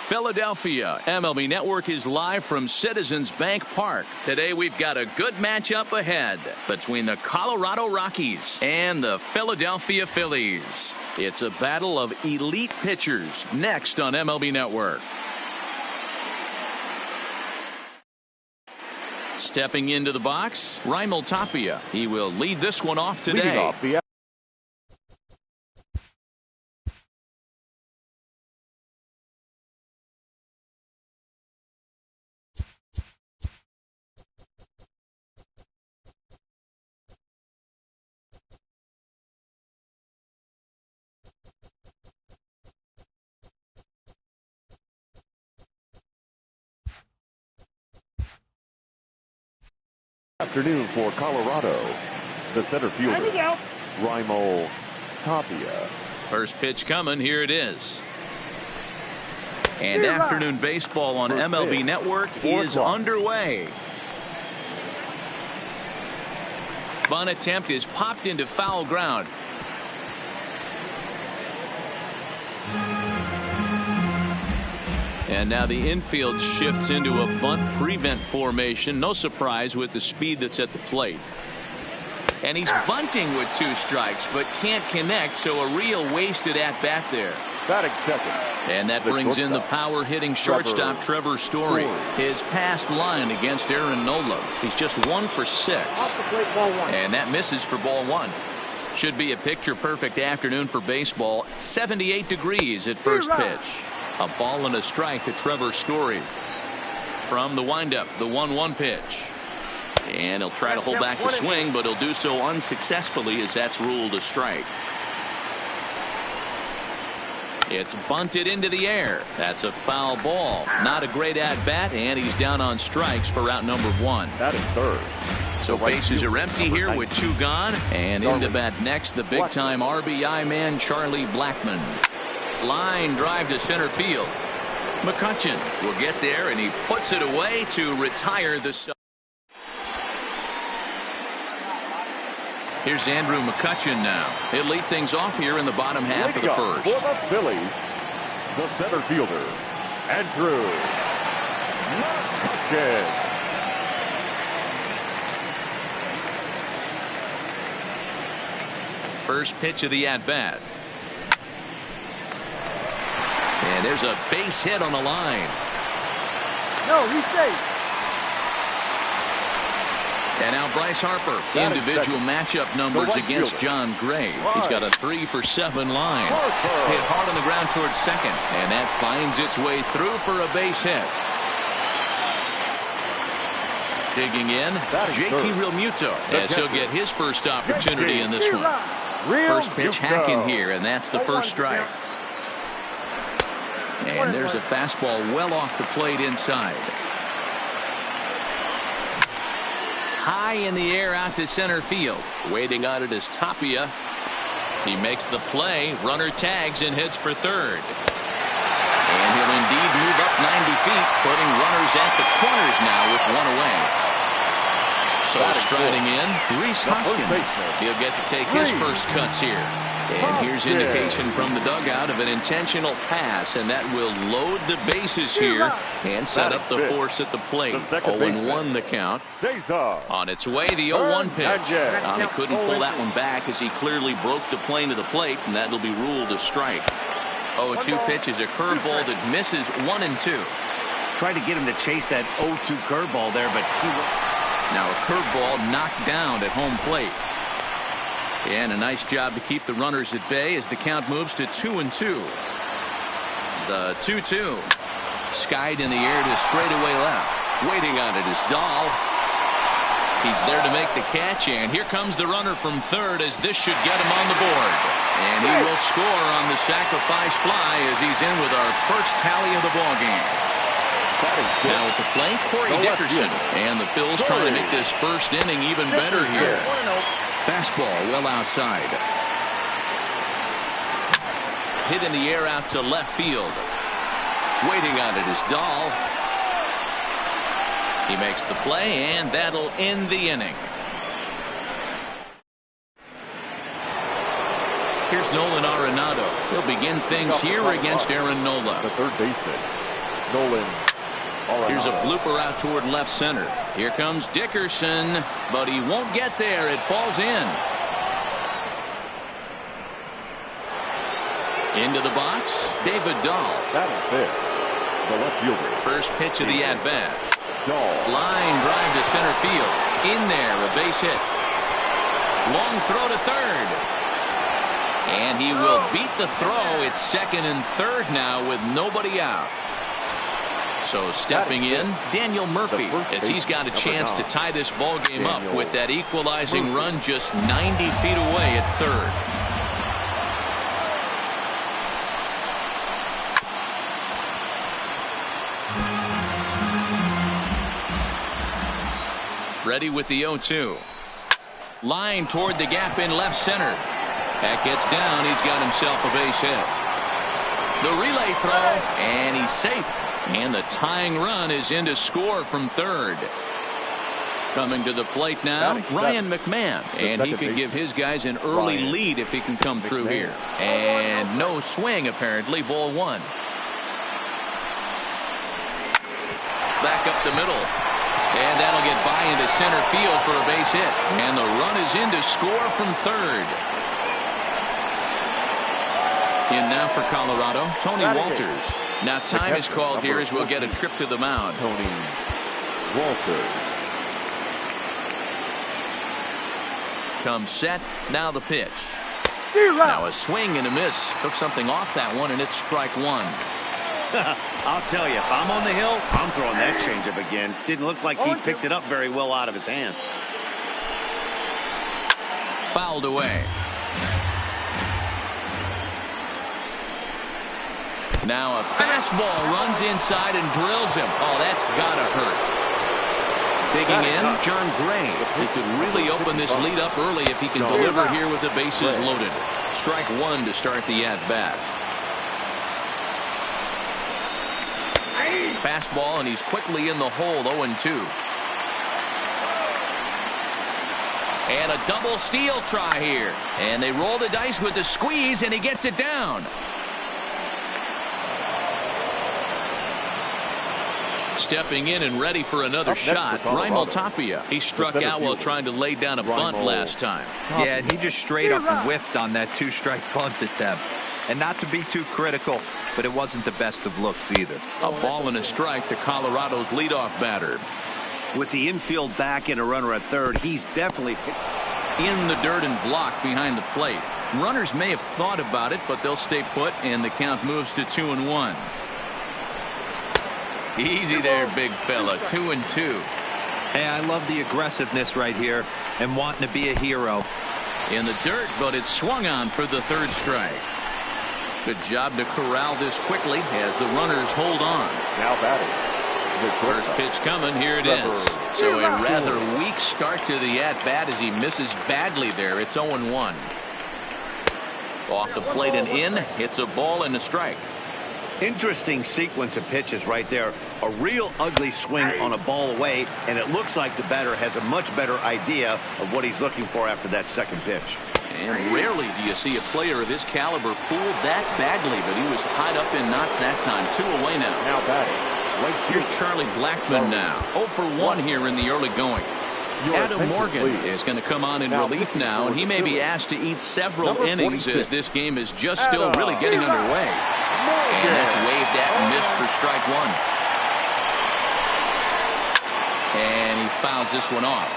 Philadelphia. MLB Network is live from Citizens Bank Park. Today we've got a good matchup ahead between the Colorado Rockies and the Philadelphia Phillies. It's a battle of elite pitchers next on MLB Network. Stepping into the box, Raimel Tapia. He will lead this one off today. Afternoon for Colorado. The center fielder, Raimel Tapia. First pitch coming. Here it is. And afternoon baseball on MLB Network is underway. Bunt attempt is popped into foul ground. And now the infield shifts into a bunt prevent formation. No surprise with the speed that's at the plate. And he's bunting with 2 strikes, but can't connect, so a real wasted at-bat there. Batting second. And that brings in the power-hitting shortstop Trevor Story. His past line against Aaron Nola. He's just 1 for 6. And that misses for ball 1. Should be a picture-perfect afternoon for baseball. 78 degrees at first pitch. A ball and a strike to Trevor Story. From the windup, the 1-1 pitch. And he'll try to hold back the swing, but he'll do so unsuccessfully as that's ruled a strike. It's bunted into the air. That's a foul ball. Not a great at-bat, and he's down on strikes for out number 1. That is third. So bases are empty here with 2 gone. And into bat next, the big-time RBI man, Charlie Blackmon. Line drive to center field. McCutchen will get there, and he puts it away to retire the sub. Here's Andrew McCutchen now. He'll lead things off here in the bottom half of the first. For the Phillies, the center fielder, Andrew McCutchen. First pitch of the at-bat. And there's a base hit on the line. No, he's safe. And now Bryce Harper. Individual matchup numbers against John Gray. He's got a 3 for 7 line. Hit hard on the ground towards second. And that finds its way through for a base hit. Digging in, JT Realmuto, as he'll get his first opportunity in this one. First pitch hacking here, and that's the first strike. And there's a fastball well off the plate inside. High in the air out to center field. Waiting on it is Tapia. He makes the play. Runner tags and heads for third. And he'll indeed move up 90 feet, putting runners at the corners now with 1 away. So striding in, Rhys Hoskins. He'll get to take his first cuts here. And here's indication from the dugout of an intentional pass, and that will load the bases here and set up the force at the plate. 0-1 the count. On its way, the 0-1 pitch. He couldn't pull that one back as he clearly broke the plane to the plate, and that'll be ruled a strike. 0-2 pitch is a curveball that misses 1 and 2. Tried to get him to chase that 0-2 curveball there, but now a curveball knocked down at home plate. And a nice job to keep the runners at bay as the count moves to 2-2. The 2-2. Skied in the air to straightaway left. Waiting on it is Dahl. He's there to make the catch, and here comes the runner from third as this should get him on the board. And he will score on the sacrifice fly as he's in with our first tally of the ballgame. Now at the plate, Corey Dickerson. And the Phils trying to make this first inning even better here. Fastball well outside. Hit in the air out to left field. Waiting on it is Dahl. He makes the play, and that'll end the inning. Here's Nolan Arenado. He'll begin things here against Aaron Nola. The third baseman, Nolan. Here's a blooper out toward left center. Here comes Dickerson, but he won't get there. It falls in. Into the box, David Dahl. That is fair. The left fielder. First pitch of the at-bat. Dahl. Line drive to center field. In there, a base hit. Long throw to third. And he will beat the throw. It's second and third now with nobody out. So stepping in, Daniel Murphy, as he's got a chance to tie this ball game up with that equalizing run just 90 feet away at third. Ready with the 0-2. Line toward the gap in left center. That gets down. He's got himself a base hit. The relay throw, and he's safe. And the tying run is in to score from third. Coming to the plate now, Ryan McMahon. And he could give his guys an early lead if he can come through here. And no swing, apparently. Ball one. Back up the middle. And that'll get by into center field for a base hit. And the run is in to score from third. In now for Colorado, Tony Walters. Now time is called here as we'll get a trip to the mound. Tony Walters. Comes set. Now the pitch. Now a swing and a miss. Took something off that one, and it's strike one. I'll tell you, if I'm on the hill, I'm throwing that changeup again. Didn't look like he picked it up very well out of his hand. Fouled away. Now a fastball runs inside and drills him. Oh, that's gotta hurt. Digging in, John Gray. He could really open this lead up early if he can deliver here with the bases loaded. Strike one to start the at-bat. Fastball, and he's quickly in the hole, 0-2. And a double steal try here. And they roll the dice with the squeeze, and he gets it down. Stepping in and ready for another shot, Raimel Tapia. He struck out while trying to lay down a bunt last time. Yeah, and he just straight up whiffed on that two-strike bunt attempt. And not to be too critical, but it wasn't the best of looks either. A ball and a strike to Colorado's leadoff batter. With the infield back and a runner at third, he's definitely in the dirt and blocked behind the plate. Runners may have thought about it, but they'll stay put, and the count moves to 2-1. Easy there, big fella. 2-2. Hey, I love the aggressiveness right here and wanting to be a hero. In the dirt, but it's swung on for the third strike. Good job to corral this quickly as the runners hold on. Now batting. First pitch coming. Here it is. So a rather weak start to the at-bat as he misses badly there. It's 0-1. Off the plate and in. Hits a ball and a strike. Interesting sequence of pitches right there. A real ugly swing on a ball away, and it looks like the batter has a much better idea of what he's looking for after that second pitch. And rarely do you see a player of his caliber fooled that badly, but he was tied up in knots that time. 2 away now. Now batting. Here's Charlie Blackmon now. 0 for 1 here in the early going. Adam Morgan is going to come on in relief now, and he may be asked to eat several innings as this game is just still really getting underway. And that's waved at and missed for strike one. And he fouls this one off.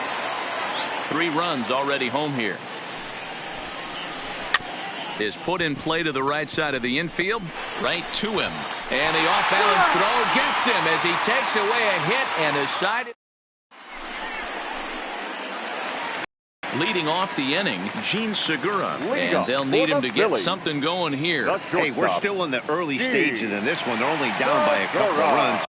3 runs already home here. Is put in play to the right side of the infield, right to him. And the off-balance throw gets him as he takes away a hit and is sided. Leading off the inning, Gene Segura, and they'll need him to get something going here. Hey, we're still in the early stages in this one. They're only down by a couple of runs.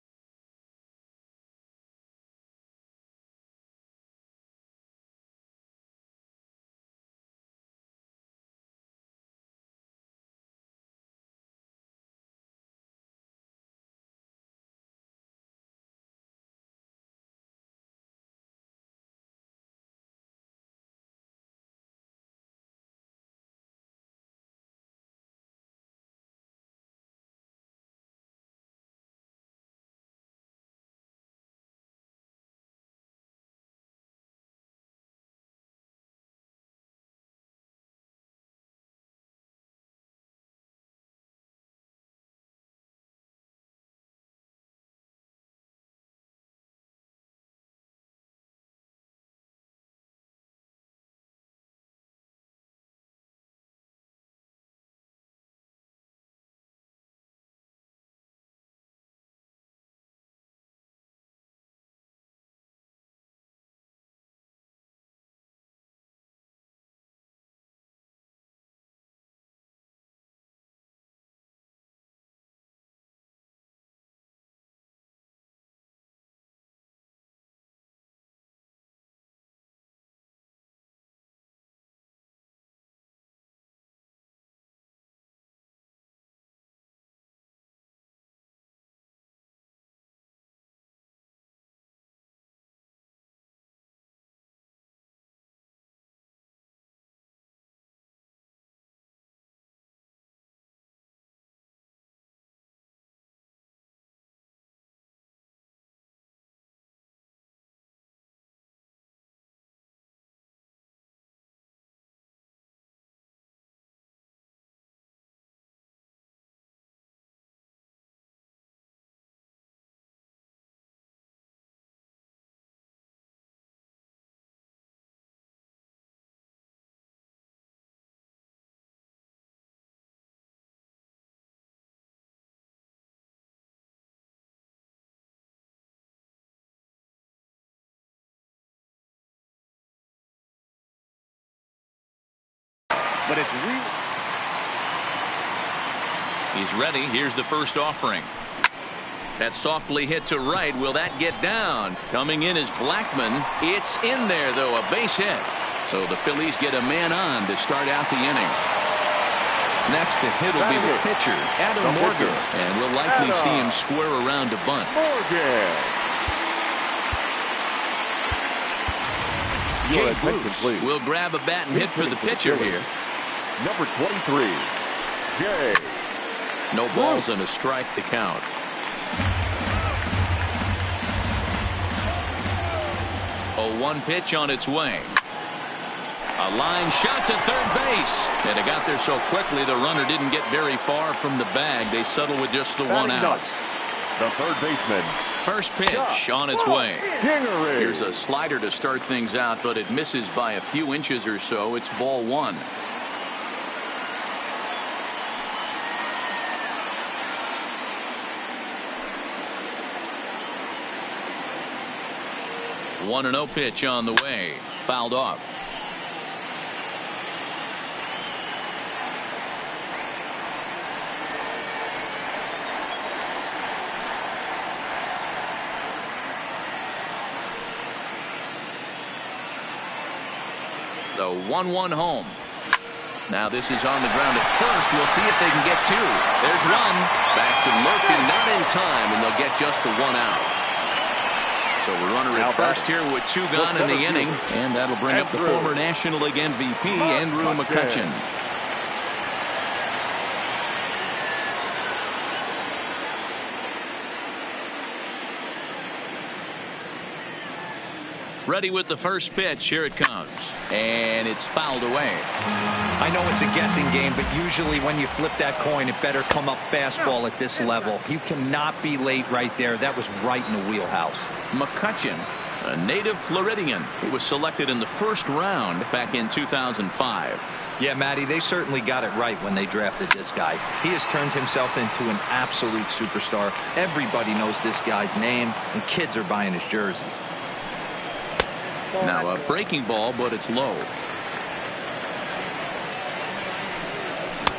but it's real. He's ready. Here's the first offering. That's softly hit to right. Will that get down? Coming in is Blackman. It's in there, though, a base hit. So the Phillies get a man on to start out the inning. Next to hit will be the pitcher, Adam Morgan. And we'll likely see him square around to bunt. Jay Bruce will grab a bat and hit for the pitcher here. Number 23, Jay. No balls and a strike to count. A 1 pitch on its way. A line shot to third base. And it got there so quickly the runner didn't get very far from the bag. They settle with just the 1 out. The third baseman. First pitch on its way. Here's a slider to start things out, but it misses by a few inches or so. It's ball 1. One 1-0 pitch on the way. Fouled off. The 1-1 home. Now this is on the ground at first. We'll see if they can get 2. There's one. Back to Murphy, not in time, and they'll get just the 1 out. So the runner at first here with 2 gone in the inning, and that'll bring up the former National League MVP, Andrew McCutchen. Ready with the first pitch. Here it comes. And it's fouled away. I know it's a guessing game, but usually when you flip that coin, it better come up fastball at this level. You cannot be late right there. That was right in the wheelhouse. McCutchen, a native Floridian, who was selected in the first round back in 2005. Yeah, Matty, they certainly got it right when they drafted this guy. He has turned himself into an absolute superstar. Everybody knows this guy's name, and kids are buying his jerseys. Now a breaking ball, but it's low.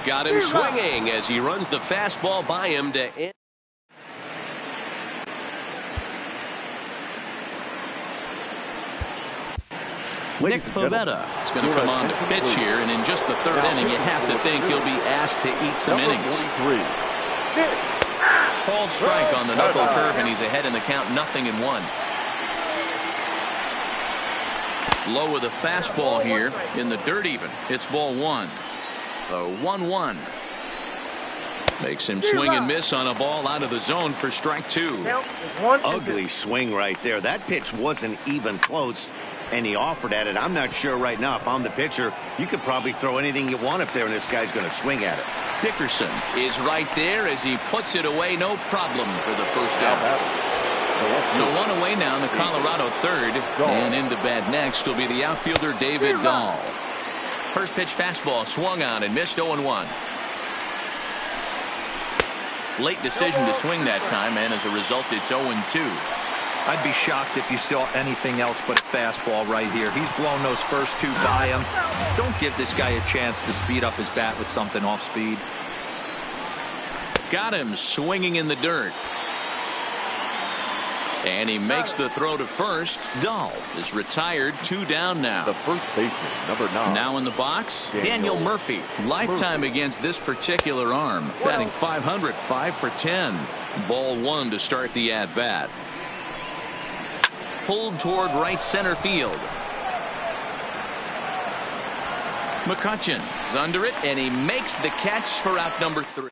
Got him swinging as he runs the fastball by him to end. Nick Pivetta is going to come on to pitch here, and in just the third inning, you have to think he'll be asked to eat some innings. Called strike on the knuckle curve, and he's ahead in the count, 0-1. Low with a fastball here in the dirt even. It's ball 1. The 1-1. Makes him swing and miss on a ball out of the zone for strike 2. Ugly swing right there. That pitch wasn't even close, and he offered at it. I'm not sure right now if I'm the pitcher. You could probably throw anything you want up there, and this guy's going to swing at it. Dickerson is right there as he puts it away. No problem for the first out. So 1 away now in the Colorado third, and into bat next will be the outfielder David Dahl. First pitch fastball swung on and missed. 0-1. Late decision to swing that time, and as a result it's 0-2. I'd be shocked if you saw anything else but a fastball right here. He's blown those first 2 by him. Don't give this guy a chance to speed up his bat with something off speed. Got him swinging in the dirt. And he makes the throw to first. Dahl is retired. 2 down now. The first baseman, number 9. Now in the box, Daniel Murphy. Lifetime against this particular arm. Batting .500, 5 for 10. Ball 1 to start the at-bat. Pulled toward right center field. McCutchen is under it, and he makes the catch for out number 3.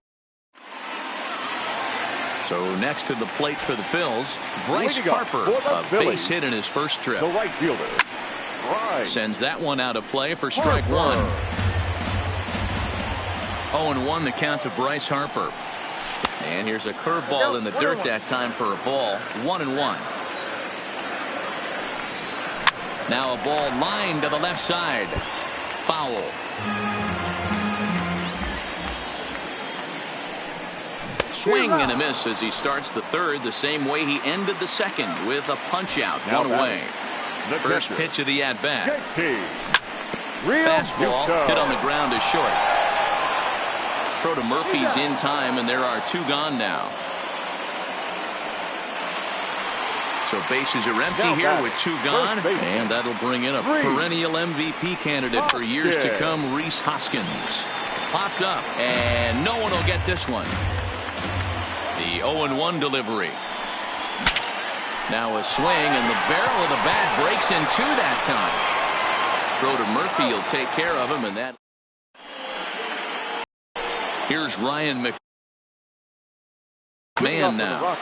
So next to the plate for the Phils, Bryce Harper, a base hit in his first trip. The right fielder. Sends that one out of play for strike 1. 0-1 the count to Bryce Harper. And here's a curveball in the dirt that time for a ball. 1-1. Now a ball lined to the left side. Foul. Swing and a miss as he starts the third the same way he ended the second with a punch out. 1 away. First pitch of the at-bat. Fastball hit on the ground is short. Throw to Murphy's in time, and there are 2 gone now. So bases are empty here with 2 gone, and that'll bring in a perennial MVP candidate for years to come, Rhys Hoskins. Popped up, and no one will get this one. The 0-1 delivery. Now a swing, and the barrel of the bat breaks in 2 that time. Throw to Murphy, he'll take care of him, and that. Here's Ryan McMahon now.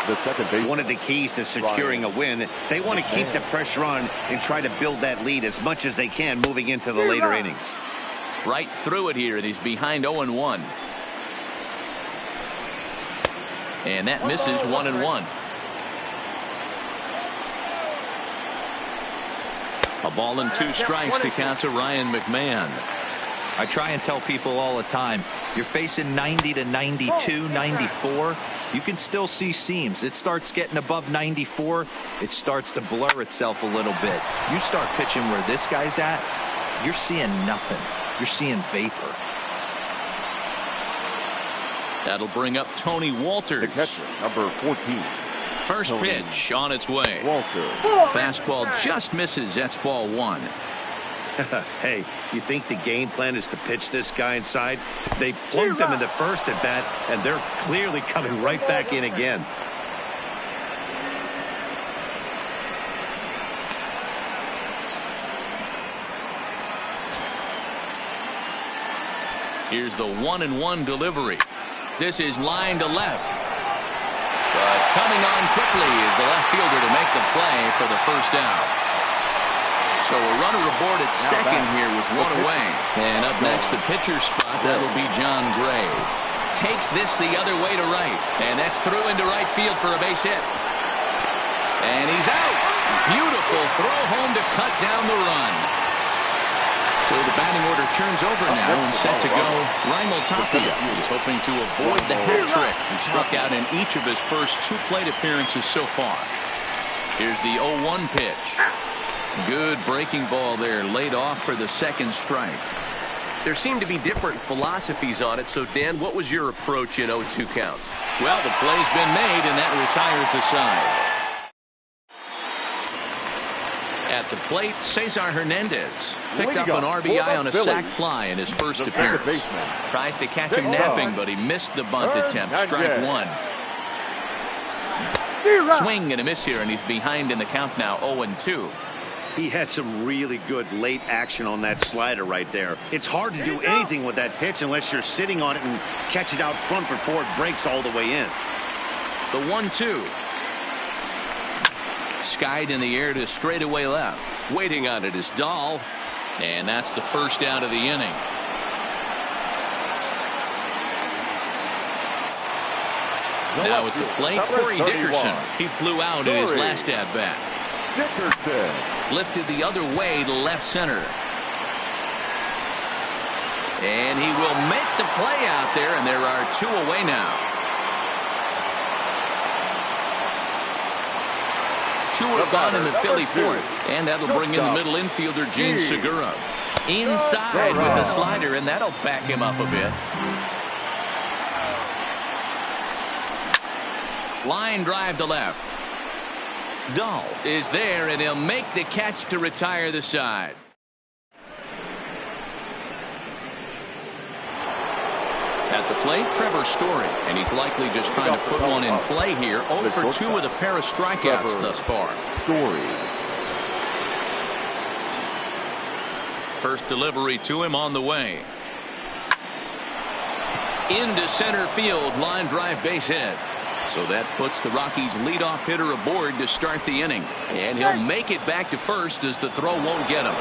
The second base. One of the keys to securing a win, they want to keep the pressure on and try to build that lead as much as they can moving into the later innings. Right through it here, and he's behind 0-1. And that misses 1-1. A ball and 2 strikes to count to Ryan McMahon. I try and tell people all the time, you're facing 90 to 92, 94. You can still see seams. It starts getting above 94. It starts to blur itself a little bit. You start pitching where this guy's at, you're seeing nothing. You're seeing vapor. That'll bring up Tony Walters. The catcher, number 14. First Tony pitch on its way. Walter. Fastball just misses. That's ball 1. Hey, you think the game plan is to pitch this guy inside? They plugged him in the first at bat, and they're clearly coming right back in again. Here's the 1-1 delivery. This is line to left. But coming on quickly is the left fielder to make the play for the first out. So a runner aboard at second here with 1 away. And up next, the pitcher's spot. That'll be John Gray. Takes this the other way to right. And that's through into right field for a base hit. And he's out. Beautiful throw home to cut down the run. So the batting order turns over now and set to go. Raimel Tapia is hoping to avoid the hat trick. He struck out in each of his first 2 plate appearances so far. Here's the 0-1 pitch. Good breaking ball there, laid off for the second strike. There seem to be different philosophies on it. So, Dan, what was your approach in 0-2 counts? Well, the play's been made, and that retires the side. At the plate, Cesar Hernandez picked up an RBI on a sac fly in his first appearance. Tries to catch him napping, but he missed the bunt attempt. Strike 1. Swing and a miss here, and he's behind in the count now, 0-2. He had some really good late action on that slider right there. It's hard to do anything with that pitch unless you're sitting on it and catch it out front before it breaks all the way in. The 1-2. Skied in the air to straightaway left. Waiting on it is Dahl. And that's the first out of the inning. Now at the plate, Corey Dickerson. He flew out in his last at-bat. Dickerson. Lifted the other way to left center. And he will make the play out there, and there are 2 away now. 2 are gone in the Philly fourth, and that'll bring in the middle infielder, Gene Segura. Inside with the slider, and that'll back him up a bit. Line drive to left. Dahl is there, and he'll make the catch to retire the side. At the plate, Trevor Story, and he's likely just trying to put one in play here. 0 for 2 with a pair of strikeouts thus far. Story. First delivery to him on the way. Into center field, line drive base hit. So that puts the Rockies' leadoff hitter aboard to start the inning. And he'll make it back to first as the throw won't get him.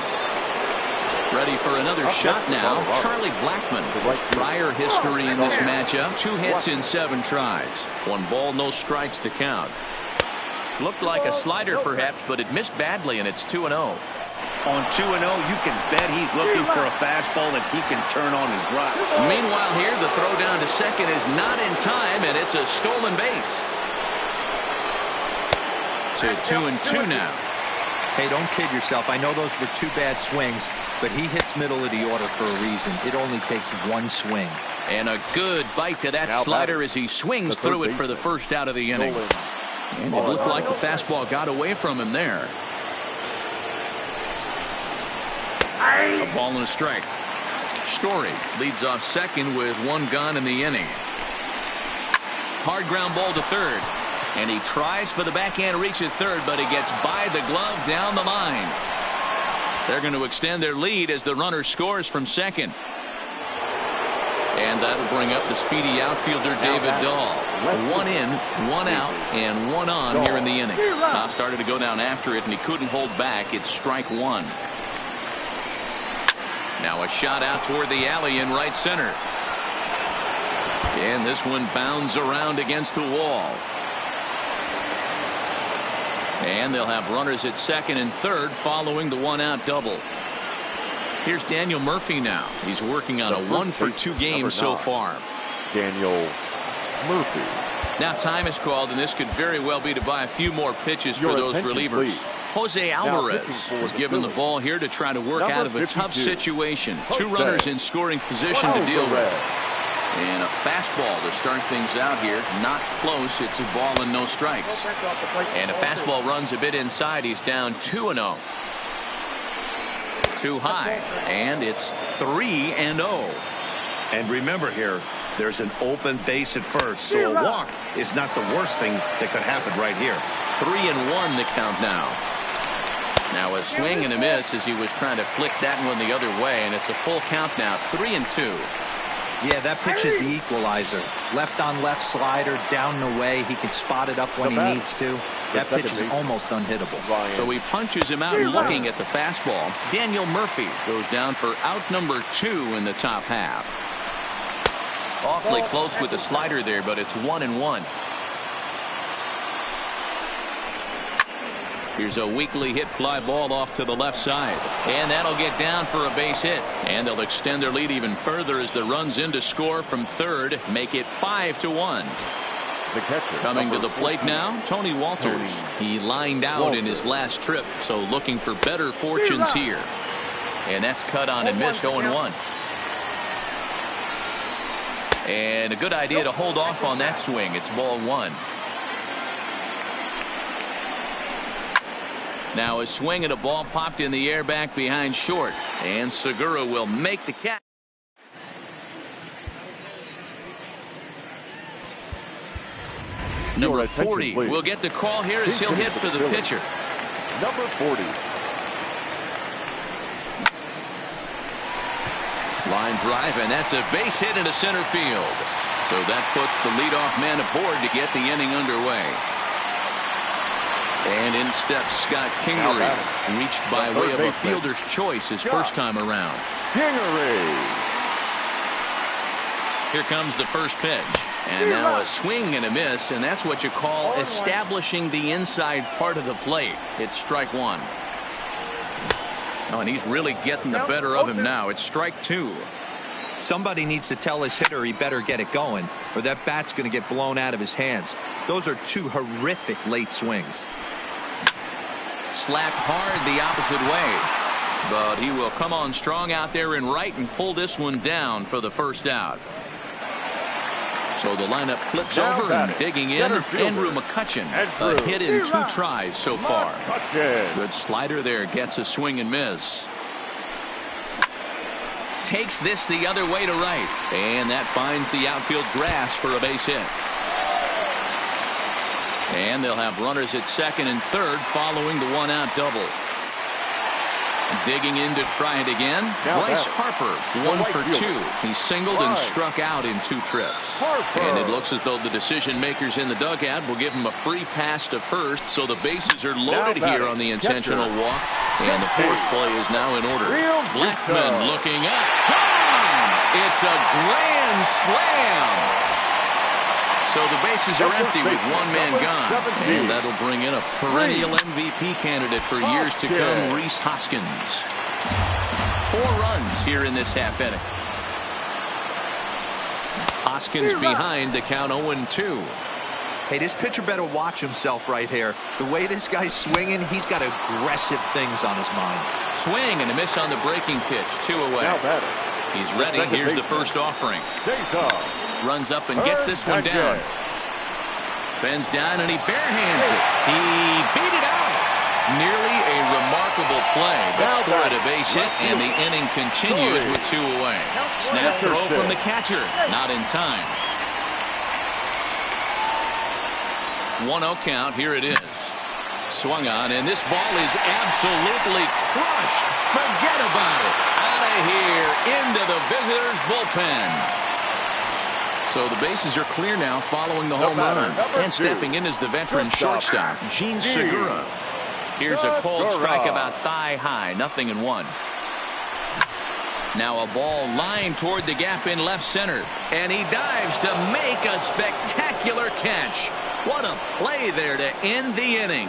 Ready for another shot now, Charlie Blackmon. Prior history in this matchup, 2 hits in 7 tries. 1 ball, no strikes to count. Looked like a slider perhaps, but it missed badly, and it's 2-0. On 2-0, you can bet he's looking for a fastball that he can turn on and drop. Meanwhile here, the throw down to second is not in time, and it's a stolen base. So 2-2 now. Hey, don't kid yourself. I know those were 2 bad swings, but he hits middle of the order for a reason. It only takes 1 swing. And a good bite to that slider as he swings through it for the first out of the inning. And it looked like the fastball got away from him there. A ball and a strike. Story leads off second with 1 gone in the inning. Hard ground ball to third. And he tries for the backhand reach at third, but he gets by the glove down the line. They're going to extend their lead as the runner scores from second. And that'll bring up the speedy outfielder David Dahl. 1 in, 1 out, and 1 on here in the inning. Now started to go down after it, and he couldn't hold back. It's strike 1. Now a shot out toward the alley in right center. And this one bounds around against the wall. And they'll have runners at second and third following the 1-out double. Here's Daniel Murphy now. He's working on a 1-for-2 game so far. Daniel Murphy. Now time is called, and this could very well be to buy a few more pitches for those relievers. Please. Jose Alvarez is given the ball here to try to work out of a tough situation. 2 runners in scoring position to deal with. And a fastball to start things out here. Not close. It's a ball and no strikes. And a fastball runs a bit inside. He's down 2-0. Too high. And it's 3-0. And remember here, there's an open base at first, so a walk is not the worst thing that could happen right here. 3-1 the count now. Now a swing and a miss as he was trying to flick that one the other way, and it's a full count now. 3-2. Yeah, that pitch is the equalizer. Left on left slider, down and away. He can spot it up when he needs to. That pitch is almost unhittable. So he punches him out looking at the fastball. Daniel Murphy goes down for out number 2 in the top half. Awfully close with the slider there, but it's 1-1. Here's a weakly hit fly ball off to the left side. And that'll get down for a base hit. And they'll extend their lead even further as the runs in to score from third. Make it 5-1. Coming to the plate now, Tony Walters. He lined out in his last trip, so looking for better fortunes here. And that's cut on and missed 0-1. And a good idea to hold off on that swing. It's ball 1. Now a swing and a ball popped in the air back behind short. And Segura will make the catch. Number 40 will get the call here as he'll hit for the pitcher. Number 40. Line drive, and that's a base hit into center field. So that puts the leadoff man aboard to get the inning underway. And in steps Scott Kingery, reached by way of a fielder's choice his first time around. Kingery. Here comes the first pitch. And now a swing and a miss, and that's what you call establishing the inside part of the plate. It's strike 1. Oh, and he's really getting the better of him now. It's strike 2. Somebody needs to tell his hitter he better get it going, or that bat's going to get blown out of his hands. Those are 2 horrific late swings. Slapped hard the opposite way, but he will come on strong out there in right and pull this one down for the first out. So the lineup flips over and digging in, Andrew McCutchen. A hit in 2 tries so far. Good slider there, gets a swing and miss. Takes this the other way to right, and that finds the outfield grass for a base hit. And they'll have runners at second and third following the 1-out double. Digging in to try it again. Bryce Harper, 1 for 2. He singled and struck out in 2 trips. And it looks as though the decision makers in the dugout will give him a free pass to first, so the bases are loaded here on the intentional walk. And the force play is now in order. Blackman looking up. Gone! It's a grand slam. So the bases are empty with 1 man gone. And that'll bring in a perennial MVP candidate for years to come, Rhys Hoskins. 4 runs here in this half inning. Hoskins behind the count 0-2. Hey, this pitcher better watch himself right here. The way this guy's swinging, he's got aggressive things on his mind. Swing and a miss on the breaking pitch. 2 away. Now batter. He's ready. Here's the first offering. Runs up and gets this one down. Bends down and he barehands it. He beat it out. Nearly a remarkable play, but scored a base hit, and the inning continues with 2 away. Snap throw from the catcher. Not in time. 1-0 count. Here it is. Swung on, and this ball is absolutely crushed. Forget about it. Out of here into the visitors' bullpen. So the bases are clear now following the home run. And stepping in is the veteran shortstop, Gene Segura. Here's a cold strike about thigh high. 0-1. Now a ball lined toward the gap in left center. And he dives to make a spectacular catch. What a play there to end the inning.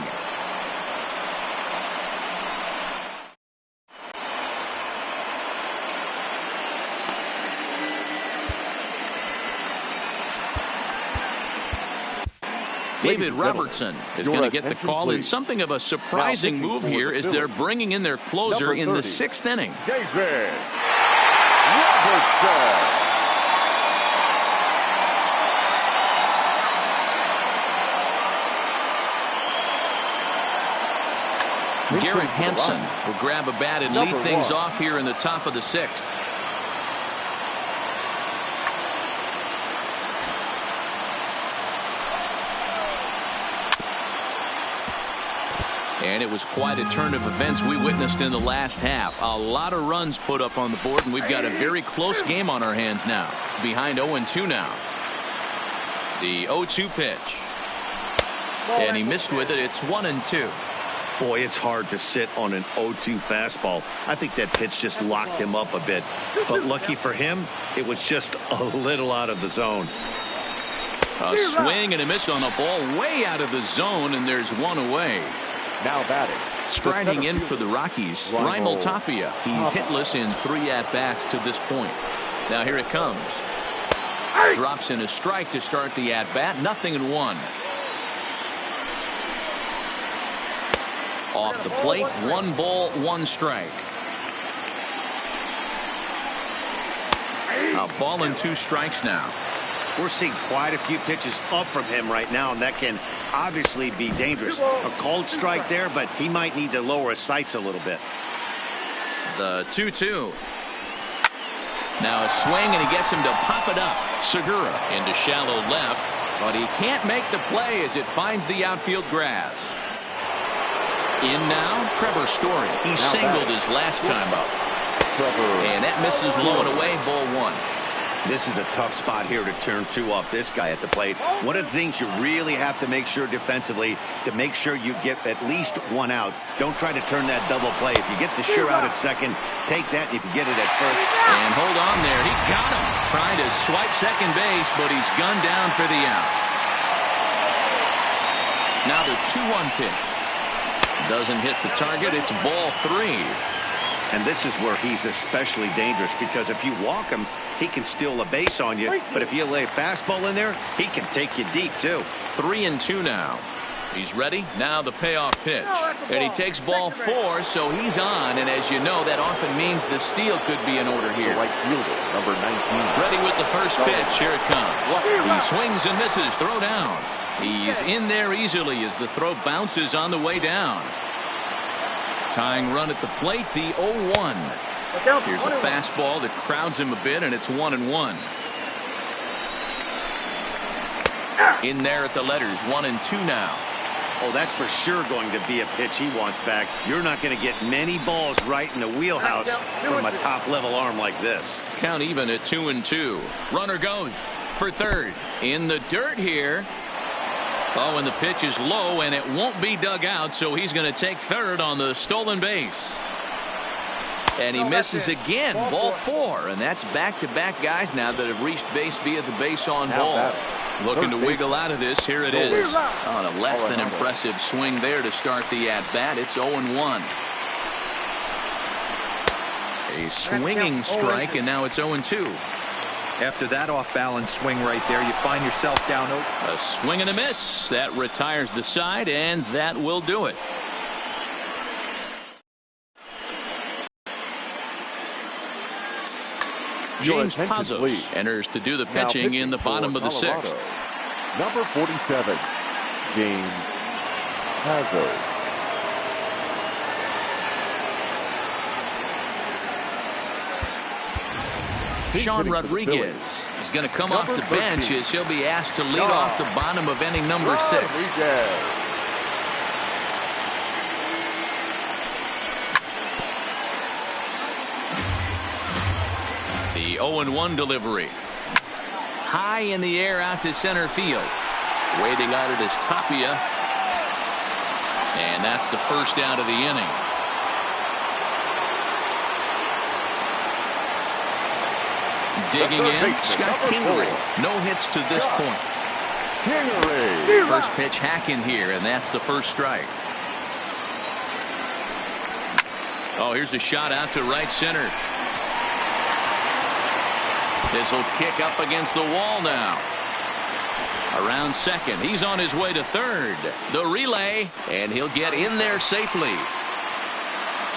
David Robertson is going to get the call, and something of a surprising move here is they're bringing in their closer in the 6th inning. David Robertson. Garrett Hansen will grab a bat and lead things off here in the top of the 6th. And it was quite a turn of events we witnessed in the last half. A lot of runs put up on the board, and we've got a very close game on our hands now. Behind 0-2 now. The 0-2 pitch. And he missed with it. It's 1-2. Boy, it's hard to sit on an 0-2 fastball. I think that pitch just locked him up a bit. But lucky for him, it was just a little out of the zone. A swing and a miss on a ball way out of the zone, and there's 1 away. Now batting. Striding in for the Rockies, Raimel Tapia. He's hitless in 3 at-bats to this point. Now here it comes. Drops in a strike to start the at-bat. 0-1. Off the plate, 1 ball, 1 strike. A ball and 2 strikes now. We're seeing quite a few pitches up from him right now, and that can obviously be dangerous. A cold strike there, but he might need to lower his sights a little bit. The 2-2. Now a swing, and he gets him to pop it up. Segura into shallow left, but he can't make the play as it finds the outfield grass. In now, Trevor Story. He singled his last time up. And that misses low and away, ball 1. This is a tough spot here to turn 2 off this guy at the plate. One of the things you really have to make sure defensively, to make sure you get at least 1 out. Don't try to turn that double play. If you get the sure out at second, take that, and if you get it at first. And hold on there. He got him. Trying to swipe second base, but he's gunned down for the out. Now the 2-1 pitch. Doesn't hit the target. It's ball 3. And this is where he's especially dangerous, because if you walk him, he can steal a base on you. But if you lay a fastball in there, he can take you deep, too. 3-2 now. He's ready. Now the payoff pitch. And he takes ball 4, so he's on. And as you know, that often means the steal could be in order here. Right fielder, number 19. Ready with the first pitch. Here it comes. He swings and misses. Throw down. He's in there easily as the throw bounces on the way down. Tying run at the plate, the 0-1. Here's a fastball that crowds him a bit, and it's 1-1. In there at the letters, 1-2 now. Oh, that's for sure going to be a pitch he wants back. You're not going to get many balls right in the wheelhouse from a top-level arm like this. Count even at 2-2. Runner goes for third. In the dirt here. Oh, and the pitch is low, and it won't be dug out, so he's going to take third on the stolen base. And he misses again. Ball 4, and that's back-to-back guys now that have reached base via the base on ball. Looking to wiggle out of this. Here it is. On a less than impressive swing there to start the at-bat. It's 0-1. A swinging strike, and now it's 0-2. After that off-balance swing right there, you find yourself down. A swing and a miss. That retires the side, and that will do it. James Pazos enters to do the pitching in the bottom of the sixth. Number 47, James Pazos. Sean Rodriguez is going to come off the bench as he'll be asked to lead off the bottom of inning number 6. The 0-1 delivery. High in the air out to center field. Waiting on it is Tapia. And that's the first out of the inning. Digging in, Scott Kingery. No hits to this point. First pitch hacking here, and that's the first strike. Oh, here's a shot out to right center. This will kick up against the wall now. Around second. He's on his way to third. The relay, and he'll get in there safely.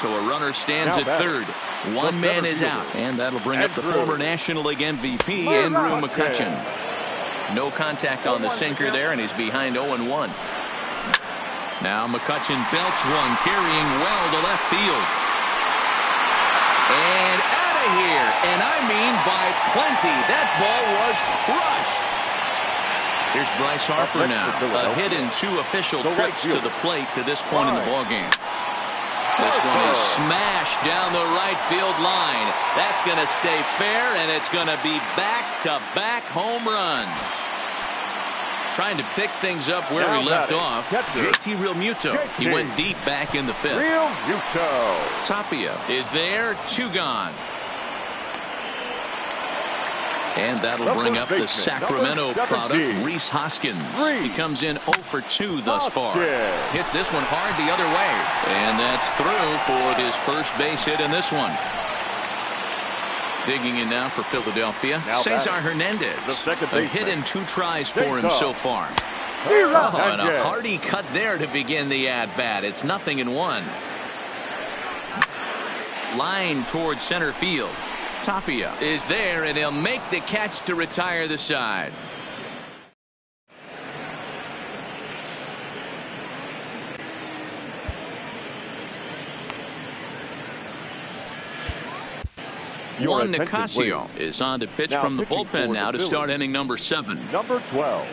So a runner stands at third. One man is out, and that'll bring up the former National League MVP, Andrew McCutchen. No contact on the sinker there, and he's behind 0-1. Now McCutchen belts one, carrying well to left field. And out of here, and I mean by plenty. That ball was crushed. Here's Bryce Harper now. A hit in 2 official trips to the plate to this point in the ballgame. This one is smashed down the right field line. That's going to stay fair, and it's going to be back-to-back home runs. Trying to pick things up where he left off. JT Realmuto. He went deep back in the 5th. Realmuto. Tapia is there. 2 gone. And that'll bring up the Sacramento product, Rhys Hoskins. He comes in 0 for 2 thus far. Hits this one hard the other way. And that's through for his first base hit in this one. Digging in now for Philadelphia, Cesar Hernandez. A hit in 2 tries for him so far. Oh, and a hearty cut there to begin the at-bat. It's 0-1. Line towards center field. Tapia is there, and he'll make the catch to retire the side. Juan Nicasio is on to pitch from the bullpen now to start inning number 7. Number 12.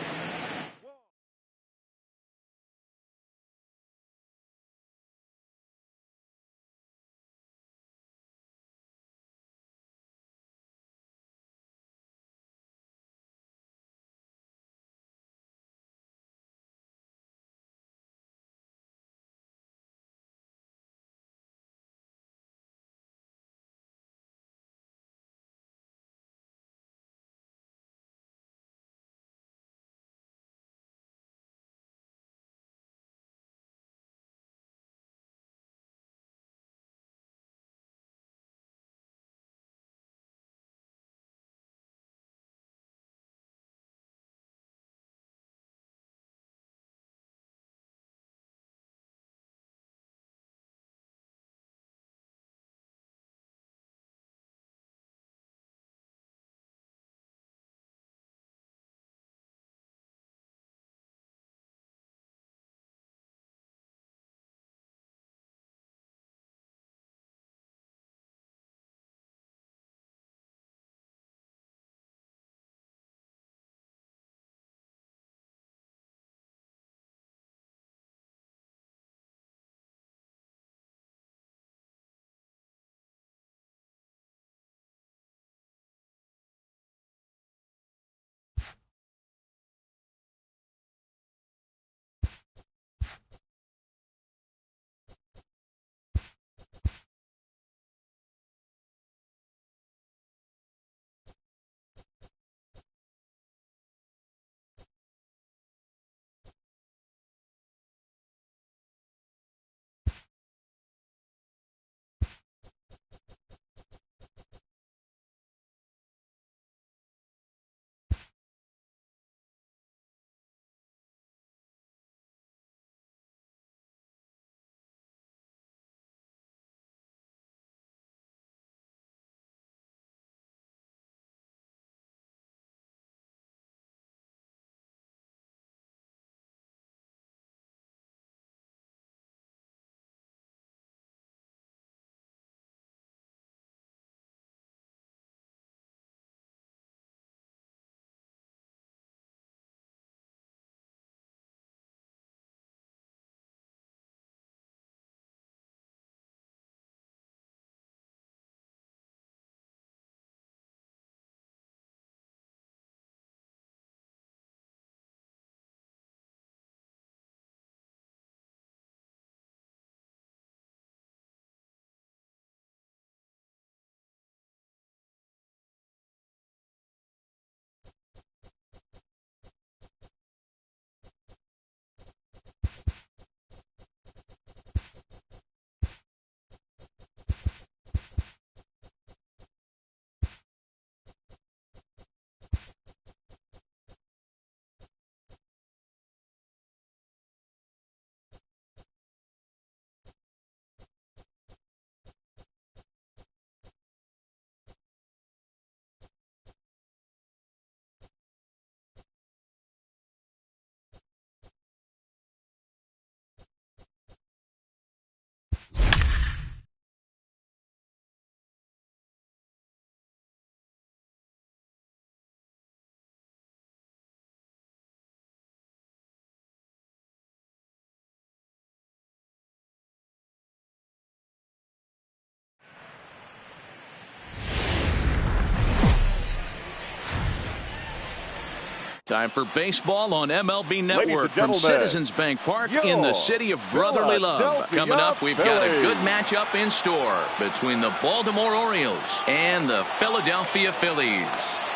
Time for baseball on MLB Ladies Network and from gentlemen, Citizens Bank Park in the city of brotherly love. Philadelphia Coming up, we've got a Phillies. good matchup in store between the Baltimore Orioles and the Philadelphia Phillies.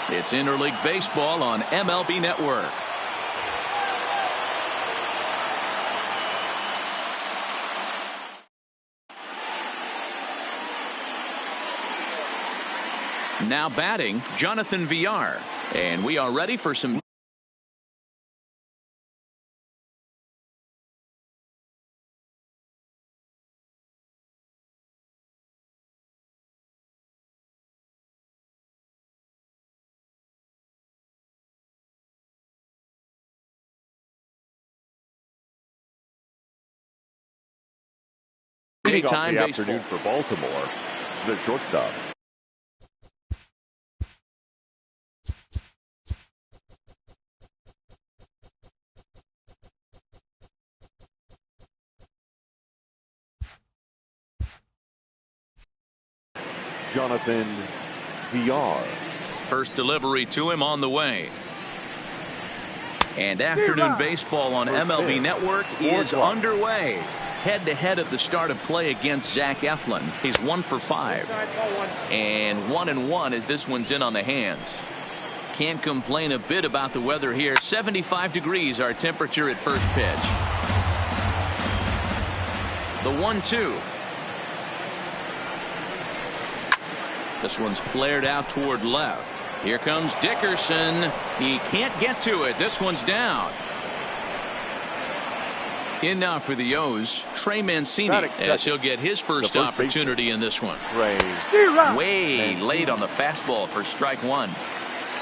It's interleague baseball on MLB Network. Now batting, Jonathan Villar. And we are ready for some daytime the baseball. afternoon for Baltimore, the shortstop. Jonathan Villar. First delivery to him on the way. And afternoon baseball on MLB Network is underway. Head-to-head at the start of play against Zach Eflin. He's 1 for 5. And 1-1 as this one's in on the hands. Can't complain a bit about the weather here. 75 degrees our temperature at first pitch. The 1-2. This one's flared out toward left. Here comes Dickerson. He can't get to it. This one's down. In now for the O's, Trey Mancini, as he'll get his first opportunity in this one. Way late on the fastball for strike one.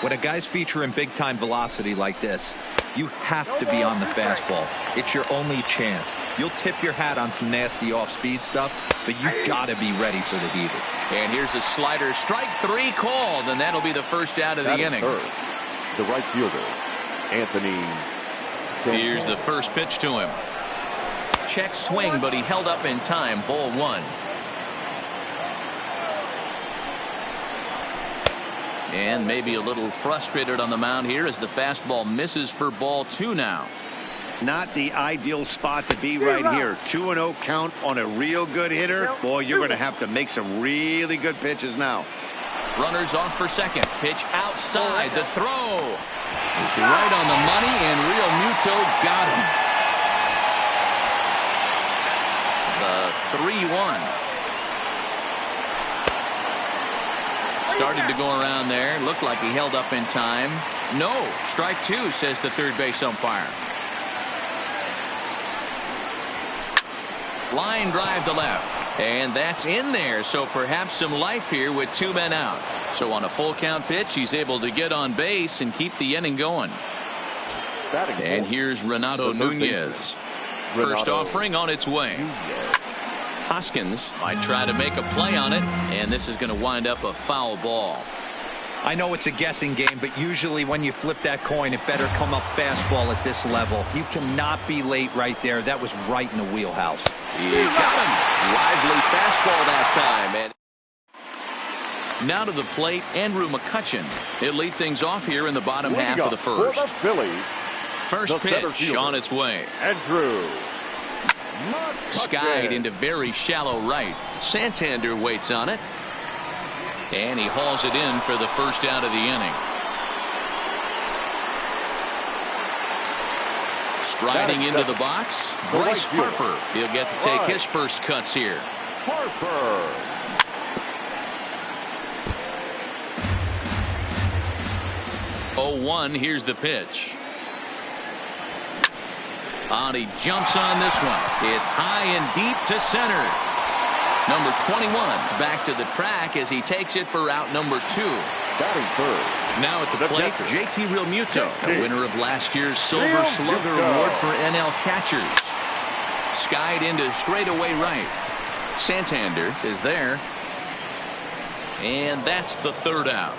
When a guy's featuring big-time velocity like this, you have to be on the fastball. It's your only chance. You'll tip your hat on some nasty off-speed stuff, but you got to be ready for the heater. And here's a slider. Strike 3 called, and that'll be the first out of the inning. The right fielder, Anthony. Here's the first pitch to him. Check swing, but he held up in time. Ball 1. And maybe a little frustrated on the mound here as the fastball misses for ball 2 now. Not the ideal spot to be right here. 2-0 count on a real good hitter. Boy, you're going to have to make some really good pitches now. Runners off for second. Pitch outside. The throw is right on the money, and Real Muto got him. The 3-1. Started to go around there. Looked like he held up in time. No. Strike 2, says the third base umpire. Line drive to left. And that's in there. So perhaps some life here with 2 men out. So on a full count pitch, he's able to get on base and keep the inning going. And here's Renato Nunez. First offering on its way. Hoskins might try to make a play on it, and this is going to wind up a foul ball. I know it's a guessing game, but usually when you flip that coin, it better come up fastball at this level. You cannot be late right there. That was right in the wheelhouse. He got him. Lively fastball that time. And now to the plate, Andrew McCutchen. He'll lead things off here in the bottom half of the first. For the Phillies, first pitch on its way. Andrew Skied into very shallow right. Santander waits on it. And he hauls it in for the first out of the inning. Striding into the box, Bryce Harper. He'll get to take his first cuts here. Harper. Oh, 1, here's the pitch. And he jumps on this one. It's high and deep to center. Number 21 back to the track as he takes it for out number 2. Batting third. Now at the plate, JT Realmuto, the winner of last year's Silver Slugger Award for NL catchers. Skied into straightaway right. Santander is there. And that's the third out.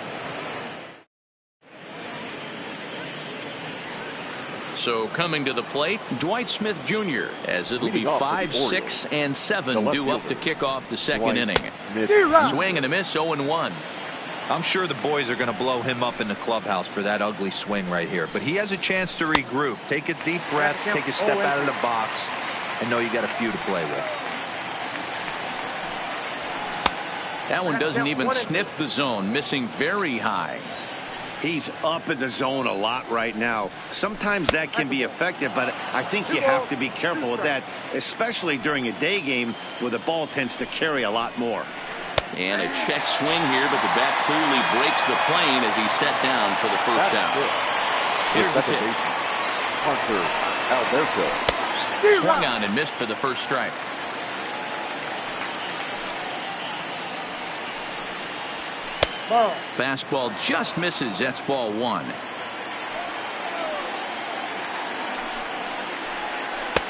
So coming to the plate, Dwight Smith Jr. as it'll be 5, 6, and 7 due up to kick off the second inning. Swing and a miss, 0-1. I'm sure the boys are going to blow him up in the clubhouse for that ugly swing right here. But he has a chance to regroup. Take a deep breath, take a step out of the box, and know you got a few to play with. That one doesn't even sniff the zone, missing very high. He's up in the zone a lot right now. Sometimes that can be effective, but I think you have to be careful with that, especially during a day game where the ball tends to carry a lot more. And a check swing here, but the bat clearly breaks the plane as he's set down for the first out. Here's the pitch. Hunter Alberto. Swung on and missed for the first strike. Ball. Fastball just misses. That's ball one.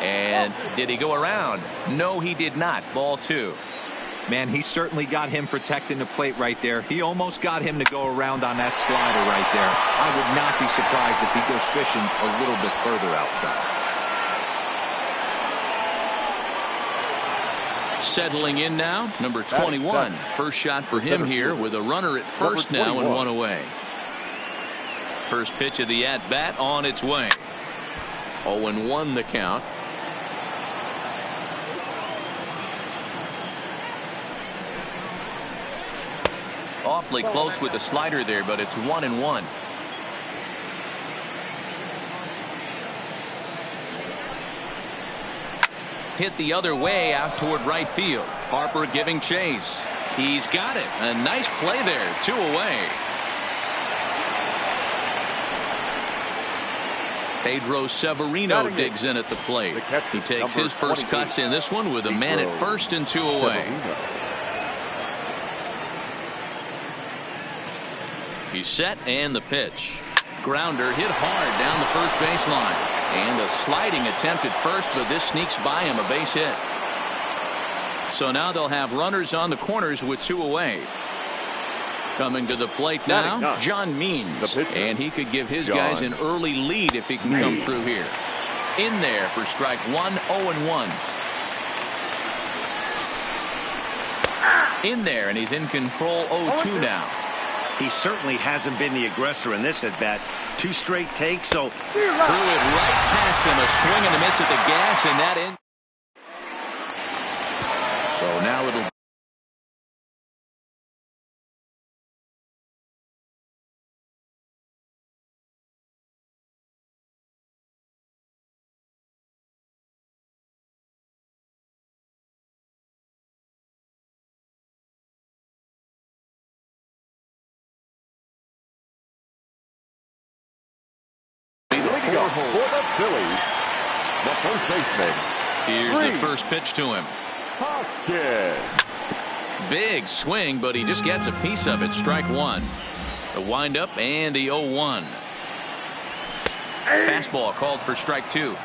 And did he go around? No, he did not. Ball two. Man, he certainly got him protecting the plate right there. He almost got him to go around on that slider right there. I would not be surprised if he goes fishing a little bit further outside. Settling in now, number 21. First shot for him here with a runner at first now and one away. First pitch of the at-bat on its way. 0-1 the count. Awfully close with the slider there, but it's 1-1. Hit the other way out toward right field. Harper giving chase. He's got it. A nice play there. 2 away. Pedro Severino digs in at the plate. He takes his first cuts in this one with a man at first and 2 away. He's set and the pitch. Grounder hit hard down the first baseline. And a sliding attempt at first, but this sneaks by him, a base hit. So now they'll have runners on the corners with 2 away. Coming to the plate now, John Means. And he could give his guys an early lead if he can come through here. In there for strike one, 0-1. In there, and he's in control 0-2 now. He certainly hasn't been the aggressor in this at-bat. 2 straight takes, so threw it right past him. A swing and a miss at the gas, and that in. So now it'll. For the Phillies, the first baseman. Here's the first pitch to him. Hoskins. Big swing, but he just gets a piece of it. Strike one. The windup and the 0-1. Fastball called for strike two.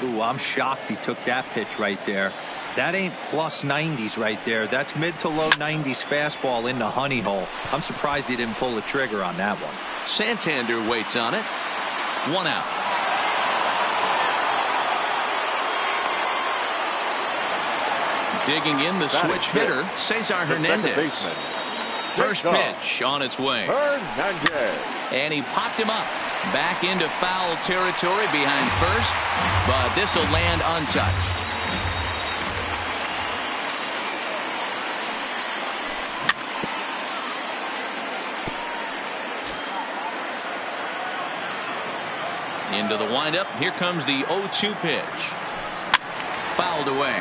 Ooh, I'm shocked he took that pitch right there. That ain't plus 90s right there. That's mid to low 90s fastball in the honey hole. I'm surprised he didn't pull the trigger on that one. Santander waits on it. 1 out. Digging in the switch hitter, Cesar Hernandez. First pitch on its way. And he popped him up. Back into foul territory behind first, but this will land untouched. Into the windup. Here comes the 0-2 pitch. Fouled away.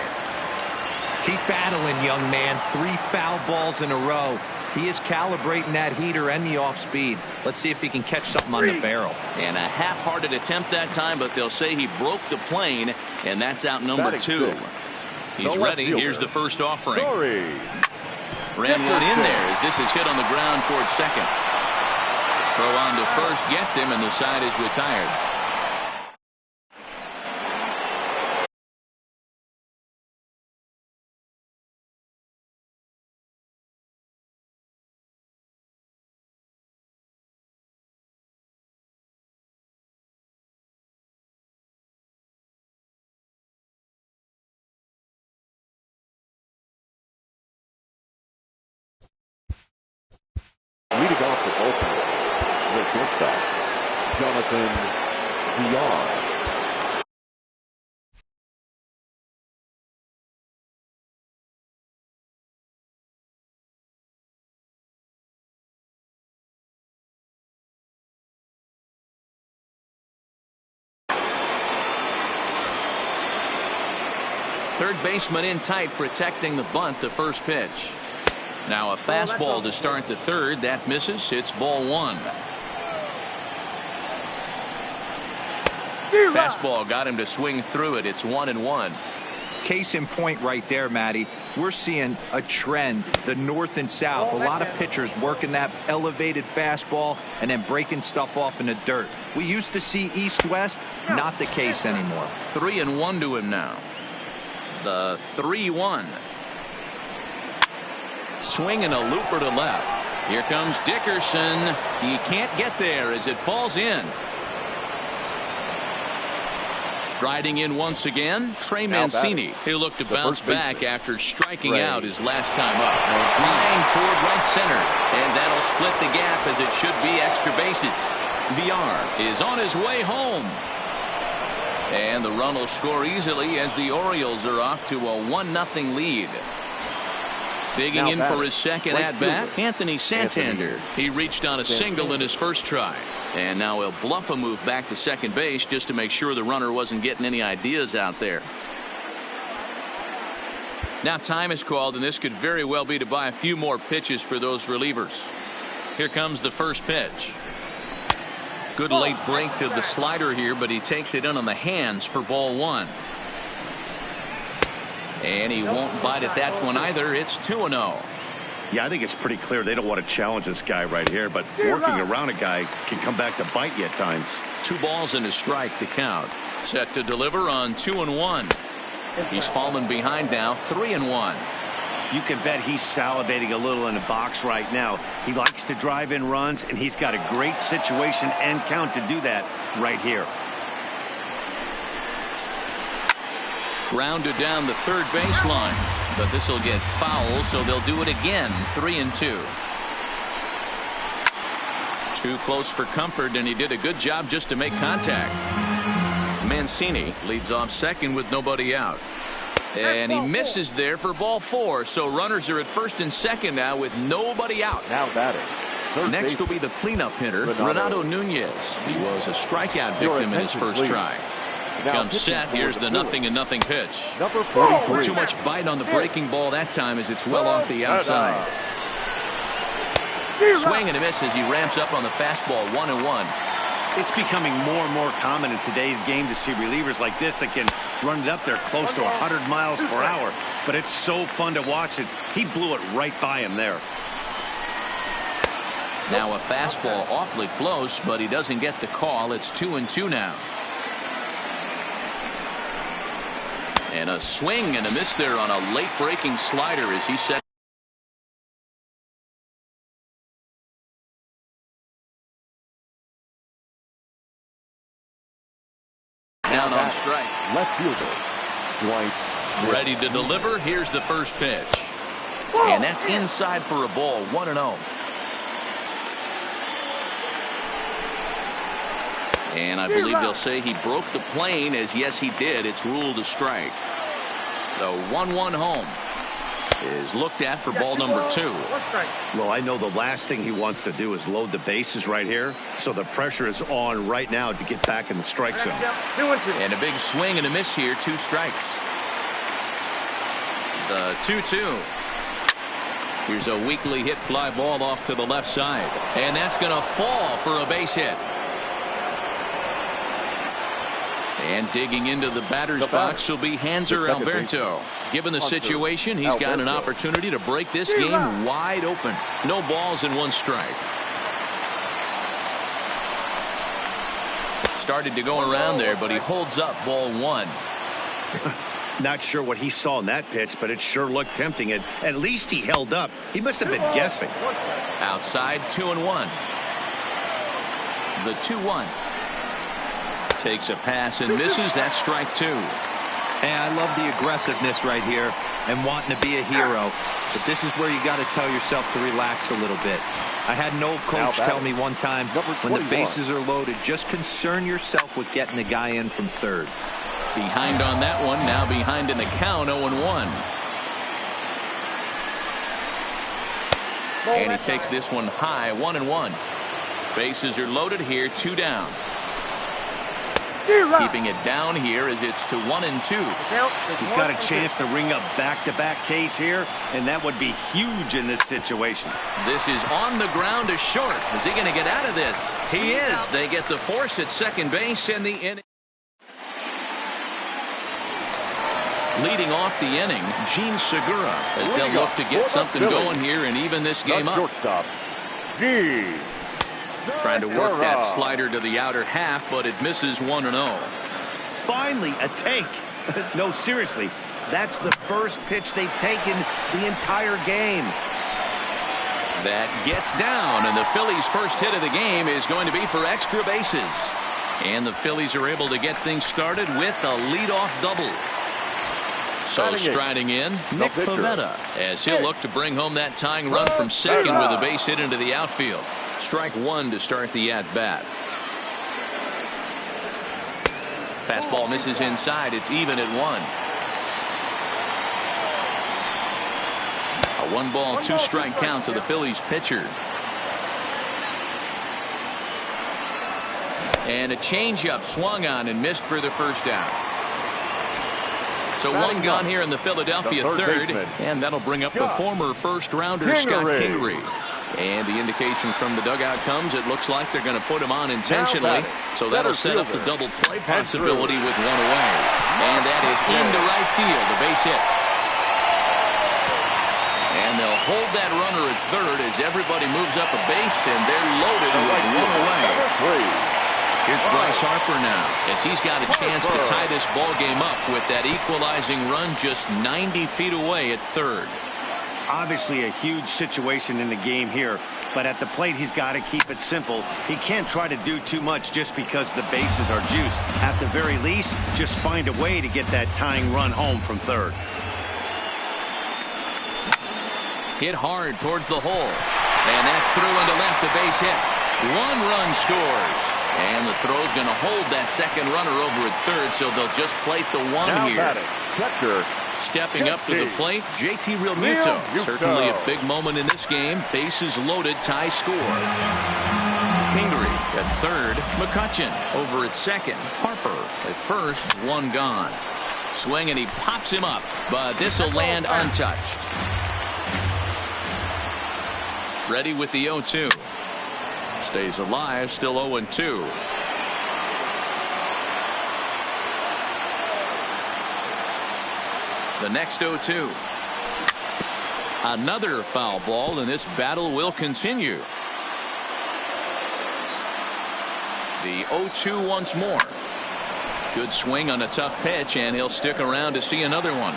Keep battling, young man. 3 foul balls in a row. He is calibrating that heater and the off speed. Let's see if he can catch something on the barrel. And a half-hearted attempt that time, but they'll say he broke the plane, and that's out number 2. He's ready. Here's the first offering. Ran one in there as this is hit on the ground towards second. Throw on to first gets him, and the side is retired. Leading shortstop, Jonathan VR. Third baseman in tight, protecting the bunt. The first pitch. Now a fastball to start the third. That misses. It's ball one. Fastball got him to swing through it. It's 1-1. Case in point right there, Matty. We're seeing a trend, the north and south. A lot of pitchers working that elevated fastball and then breaking stuff off in the dirt. We used to see east-west, not the case anymore. 3-1 to him now. The 3-1. Swing and a looper to left. Here comes Dickerson. He can't get there as it falls in. Striding in once again, Trey Mancini. He'll look to bounce back after striking out his last time up. Flying toward right center, and that'll split the gap as it should be extra bases. VR is on his way home. And the run will score easily as the Orioles are off to a 1-0 lead. Digging in for his second at-bat, Anthony Santander. He reached on a single in his first try. And now he'll bluff a move back to second base just to make sure the runner wasn't getting any ideas out there. Now time is called, and this could very well be to buy a few more pitches for those relievers. Here comes the first pitch. Good late break to the slider here, but he takes it in on the hands for ball one. And he won't bite at that one either. It's 2-0. Yeah, I think it's pretty clear they don't want to challenge this guy right here, but working around a guy can come back to bite you at times. 2 balls and a strike to count. Set to deliver on 2-1. He's fallen behind now, 3-1. You can bet he's salivating a little in the box right now. He likes to drive in runs, and he's got a great situation and count to do that right here. Grounded down the third baseline, but this will get foul, so they'll do it again. 3-2. Too close for comfort, and he did a good job just to make contact. Mancini leads off second with nobody out. And he misses there for ball 4. So runners are at first and second now with nobody out. Now batting. Next will be the cleanup hitter, Renato Nunez. He was a strikeout victim in his first try. He comes set. Here's the 0-0 pitch. Number 43. Too much bite on the breaking ball that time as it's well off the outside. Swing and a miss as he ramps up on the fastball. 1-1. It's becoming more and more common in today's game to see relievers like this that can run it up there close to 100 miles per hour. But it's so fun to watch it. He blew it right by him there. Now a fastball awfully close, but he doesn't get the call. It's 2-2 now. And a swing and a miss there on a late breaking slider as he set. Down on strike. Left fielder, Dwight. Ready to deliver. Here's the first pitch. And that's inside for a ball. 1-0. And I believe they'll say he broke the plane, as yes he did. It's ruled a strike. The 1-1 home is looked at for ball number 2. Well, I know the last thing he wants to do is load the bases right here, so the pressure is on right now to get back in the strike zone. And a big swing and a miss here. 2 strikes. The 2-2. Here's a weakly hit fly ball off to the left side, and that's going to fall for a base hit. And digging into the batter's box will be Hanser Alberto. Given the situation, he's got an opportunity to break this game wide open. No balls and 1 strike. Started to go around there, but he holds up ball 1. Not sure what he saw in that pitch, but it sure looked tempting. At least he held up. He must have been guessing. Outside, 2-1. The 2-1. Takes a pass and misses. That's strike 2. And I love the aggressiveness right here. and wanting to be a hero. But this is where you got to tell yourself to relax a little bit. I had an old coach tell me one time, when the bases are loaded, just concern yourself with getting the guy in from third. Behind on that one, now behind in the count, 0-1. And he takes this one high, 1-1. Bases are loaded here, 2 down. Keeping it down here as it's to 1-2. He's got a chance to ring a back-to-back case here, and that would be huge in this situation. This is on the ground to short. Is he going to get out of this? He is. They get the force at second base in the inning. Leading off the inning, Gene Segura, as they'll look to get something going here and even this game up. Shortstop, Gene. Trying to work that slider to the outer half, but it misses 1-0. Finally, a take. No, seriously, that's the first pitch they've taken the entire game. That gets down, and the Phillies' first hit of the game is going to be for extra bases. And the Phillies are able to get things started with a leadoff double. So striding in, Nick Pivetta, as he'll look to bring home that tying run from second with a base hit into the outfield. Strike one to start the at-bat. Fastball misses inside. It's even at 1. A 1-ball, 2-strike count to the Phillies pitcher. And a changeup swung on and missed for the first out. So one gone here in the Philadelphia third, and that'll bring up the former first-rounder Scott Kingery. And the indication from the dugout comes, it looks like they're going to put him on intentionally. So that'll set up the double play possibility with one away. And that is into right field, a base hit. And they'll hold that runner at third as everybody moves up a base, and they're loaded with one away. Here's Bryce Harper now, as he's got a chance to tie this ball game up with that equalizing run just 90 feet away at third. Obviously a huge situation in the game here, but at the plate he's got to keep it simple. He can't try to do too much just because the bases are juiced. At the very least, just find a way to get that tying run home from third. Hit hard towards the hole, and that's through into left, a base hit. 1 run scores. And the throw's going to hold that second runner over at third, so they'll just plate the one here. Stepping up to the plate, JT Realmuto. Certainly a big moment in this game. Bases loaded, tie score. Kingery at third. McCutchen over at second. Harper at first, 1 gone. Swing, and he pops him up, but this will land untouched. Ready with the 0-2. Stays alive, still 0-2. The next 0-2. Another foul ball, and this battle will continue. The 0-2 once more. Good swing on a tough pitch, and he'll stick around to see another one.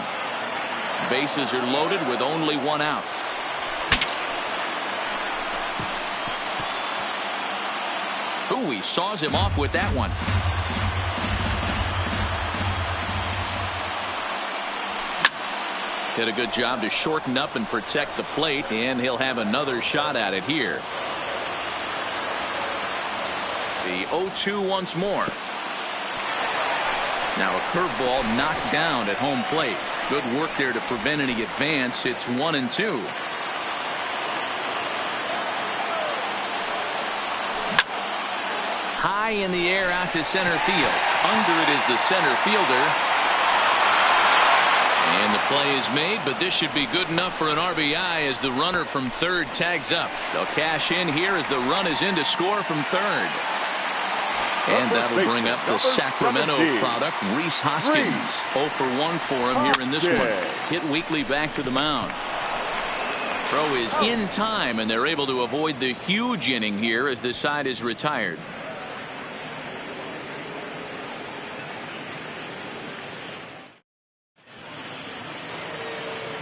Bases are loaded with only 1 out. Ooh, he saws him off with that one. Did a good job to shorten up and protect the plate, and he'll have another shot at it here. The 0-2 once more. Now a curveball knocked down at home plate. Good work there to prevent any advance. It's 1-2. High in the air out to center field. Under it is the center fielder. And the play is made, but this should be good enough for an RBI as the runner from third tags up. They'll cash in here as the run is in to score from third. And that'll bring up the Sacramento product, Rhys Hoskins. 0 for 1 for him here in this one. Hit weakly back to the mound. Throw is in time, and they're able to avoid the huge inning here as the side is retired.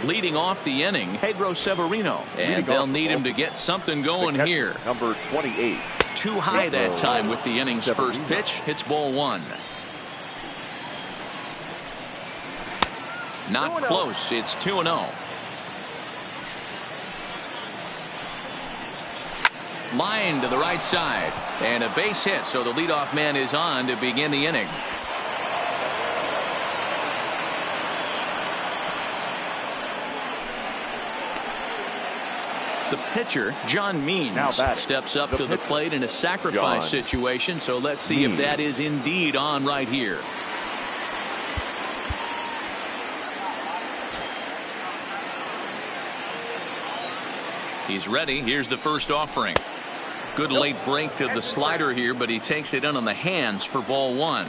Leading off the inning, Pedro Severino, and they'll need him to get something going here. Number 28. Too high that time with the inning's first pitch. Hits ball 1. Not close. It's 2-0. Line to the right side. And a base hit, so the leadoff man is on to begin the inning. The pitcher, John Means, steps up to the plate in a sacrifice situation, so let's see if that is indeed on right here. He's ready. Here's the first offering. Good late break to the slider here, but he takes it in on the hands for ball one.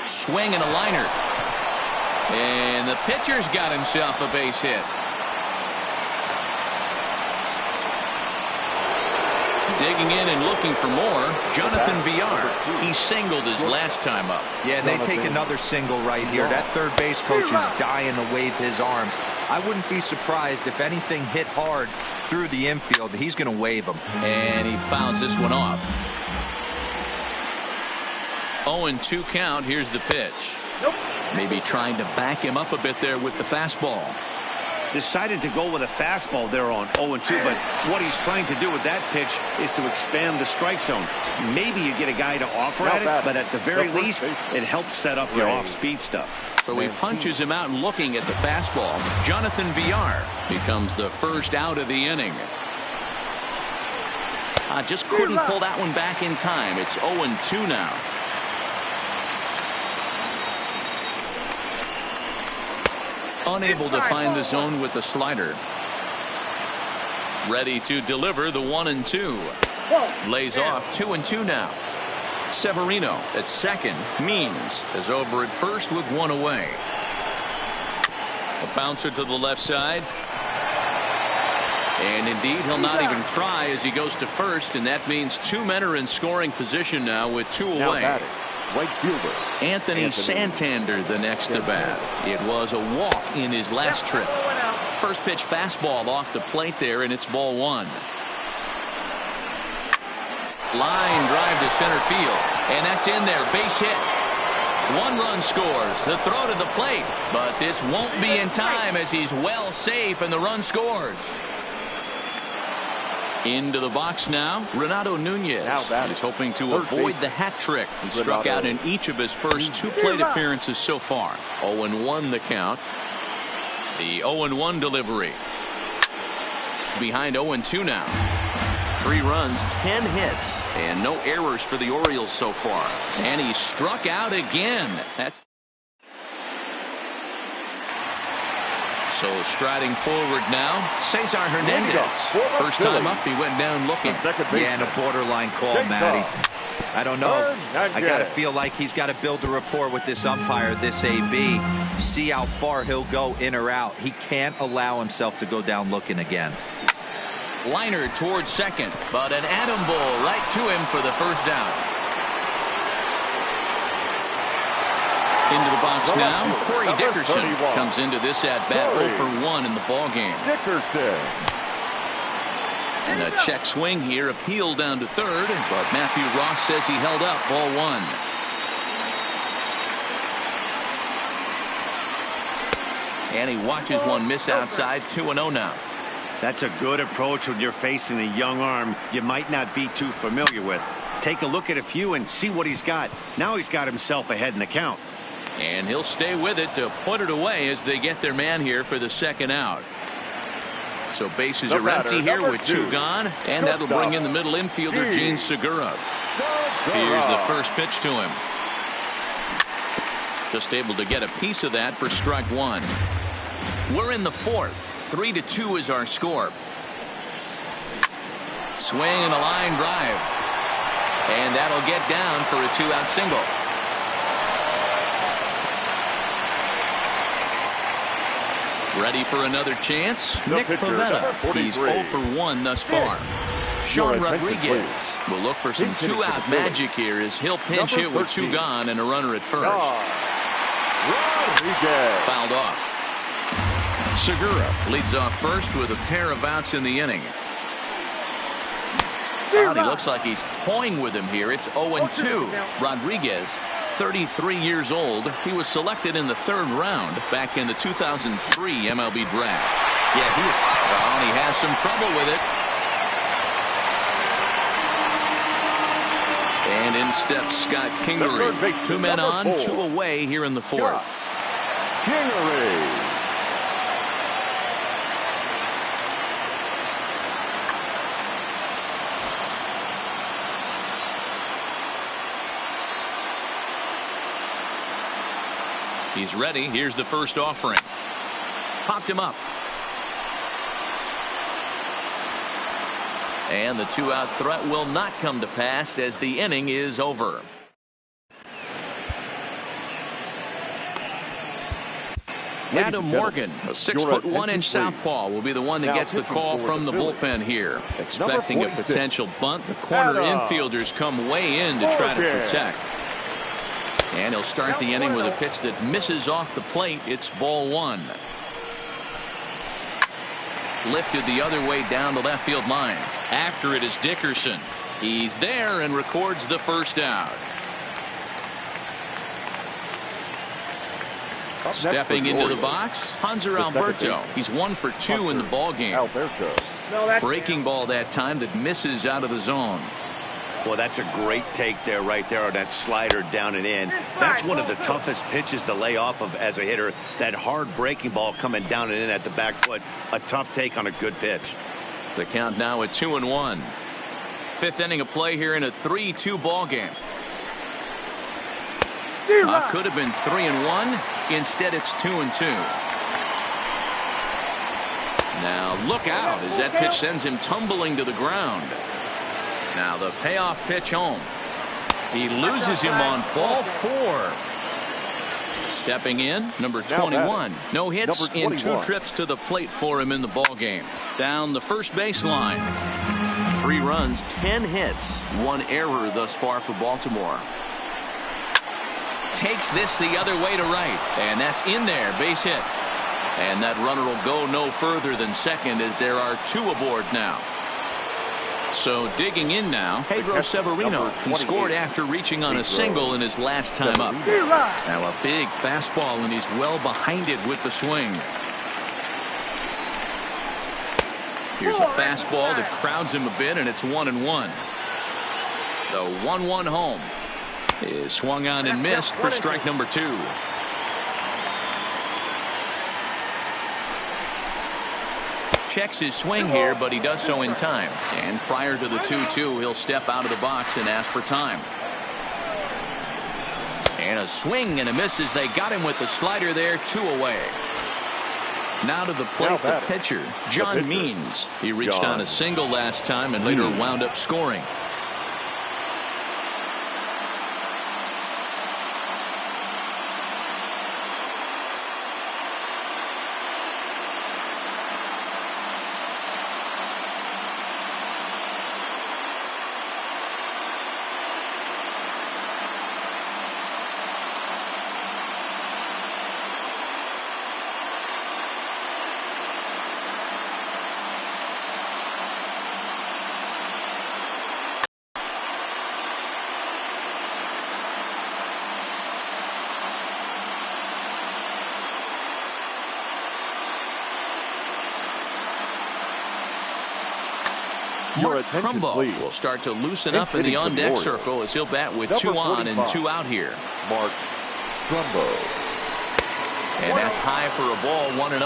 Swing and a liner. And the pitcher's got himself a base hit. Digging in and looking for more, Jonathan Villar. He singled his last time up. Yeah, they take another single right here. That third base coach is dying to wave his arms. I wouldn't be surprised if anything hit hard through the infield. He's going to wave them. And he fouls this one off. 0-2 count. Here's the pitch. Maybe trying to back him up a bit there with the fastball. Decided to go with a fastball there on 0-2, but what he's trying to do with that pitch is to expand the strike zone. Maybe you get a guy to offer at it, but at the very least, it helps set up your off-speed stuff. So he punches him out looking at the fastball. Jonathan Villar becomes the first out of the inning. Just couldn't pull that one back in time. It's 0-2 now. Unable to find the zone with the slider. Ready to deliver the 1-2. Lays off 2-2 now. Severino at second. Means is over at first with one away. A bouncer to the left side. And indeed, he'll not even try as he goes to first, and that means two men are in scoring position now with two away. Right fielder Anthony Santander the next to bat. It was a walk in his last trip. First pitch fastball off the plate there, and it's ball one. Line drive to center field, and that's in there. Base hit. One run scores. The throw to the plate, but this won't be in time as he's well safe and the run scores. Into the box now, Renato Nunez. He's hoping to avoid the hat trick. He struck out in each of his first two plate appearances so far. 0-1 the count. The 0-1 delivery. Behind 0-2 now. 3 runs, 10 hits, and no errors for the Orioles so far. And he struck out again. That's so striding forward now, Cesar Hernandez. First time up, he went down looking. Yeah, and a borderline call, Matty. I don't know. I got to feel like he's got to build a rapport with this umpire, this AB. See how far he'll go in or out. He can't allow himself to go down looking again. Liner towards second, but an atom ball right to him for the first down. Into the box now, Corey Dickerson comes into this at-bat 0 for 1 in the ballgame. And a check swing here, appeal down to third, but Matthew Ross says he held up, ball 1. And he watches one miss outside, 2-0 now. That's a good approach when you're facing a young arm you might not be too familiar with. Take a look at a few and see what he's got. Now he's got himself ahead in the count. And he'll stay with it to put it away as they get their man here for the second out. So bases are empty here with 2 gone, and that'll bring in the middle infielder, Gene Segura. Here's the first pitch to him. Just able to get a piece of that for strike 1. We're in the 4th. 3-2 is our score. Swing and a line drive. And that'll get down for a 2-out single. Ready for another chance? Nick Pivetta. He's 0 for 1 thus far. Sean Rodriguez will look for some 2-out magic here as he'll pinch hit with 2 gone and a runner at first. Fouled off. Segura leads off first with a pair of outs in the inning. He looks like he's toying with him here. It's 0-2. Rodriguez 33 years old. He was selected in the 3rd round back in the 2003 MLB draft. Yeah, He has some trouble with it. And in steps Scott Kingery. 2 men on, 2 away here in the 4th. Kingery. He's ready. Here's the first offering. Popped him up. And the 2-out threat will not come to pass as the inning is over. Adam Morgan, a 6'1" southpaw, will be the one that gets the call from the bullpen here. Expecting a potential bunt. The corner infielders come way in to try to protect. And he'll start the inning with a pitch that misses off the plate. It's ball 1. Lifted the other way down the left field line. After it is Dickerson. He's there and records the first out. Stepping into the box, Hanser Alberto. He's 1 for 2 in the ball game. Breaking ball that time that misses out of the zone. Well, that's a great take there, right there, on that slider down and in. That's one of the toughest pitches to lay off of as a hitter. That hard breaking ball coming down and in at the back foot. A tough take on a good pitch. The count now at 2-1. 5th inning of play here in a 3-2 ball game. Could have been 3-1. Instead, it's 2-2. Now look out as that pitch sends him tumbling to the ground. Now the payoff pitch home. He loses him on ball 4. Stepping in, number 21. No hits in 2 trips to the plate for him in the ball game. Down the first baseline. 3 runs, 10 hits, 1 error thus far for Baltimore. Takes this the other way to right, and that's in there, base hit. And that runner will go no further than second as there are 2 aboard now. So digging in now, Pedro Severino. He scored after reaching on a single in his last time up. Now a big fastball, and he's well behind it with the swing. Here's a fastball that crowds him a bit, and it's 1-1. The 1-1 home is swung on and missed for strike number 2. Checks his swing here, but he does so in time. And prior to the 2-2, he'll step out of the box and ask for time. And a swing and a miss as they got him with the slider there. 2 away. Now to the plate, the pitcher, John Means. He reached on a single last time and later wound up scoring. Mark Trumbo will start to loosen up in the on-deck circle as he'll bat with 2 on and 2 out here. Mark Trumbo. And that's high for a ball, 1-0.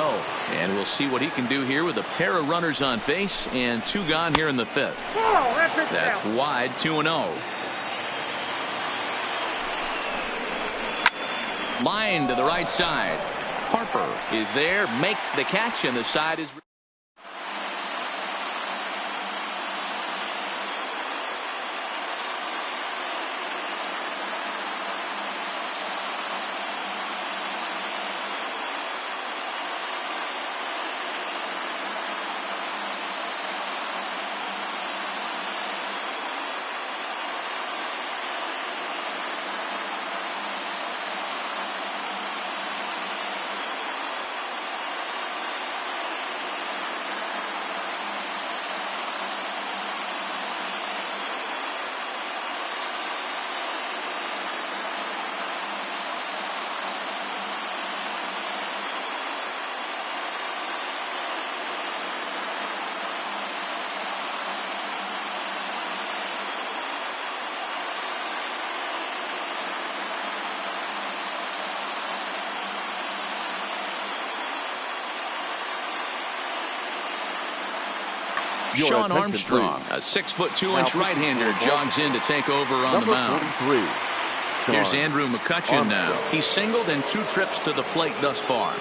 And we'll see what he can do here with a pair of runners on base and 2 gone here in the 5th. That's wide, 2-0. Line to the right side. Harper is there, makes the catch, and the side is... Your Sean attention, Armstrong, please. a 6'2" Now, right-hander, jogs in to take over on the Number mound. 43. Here's Sean Andrew McCutchen now. Armstrong. He's singled in 2 trips to the plate thus far.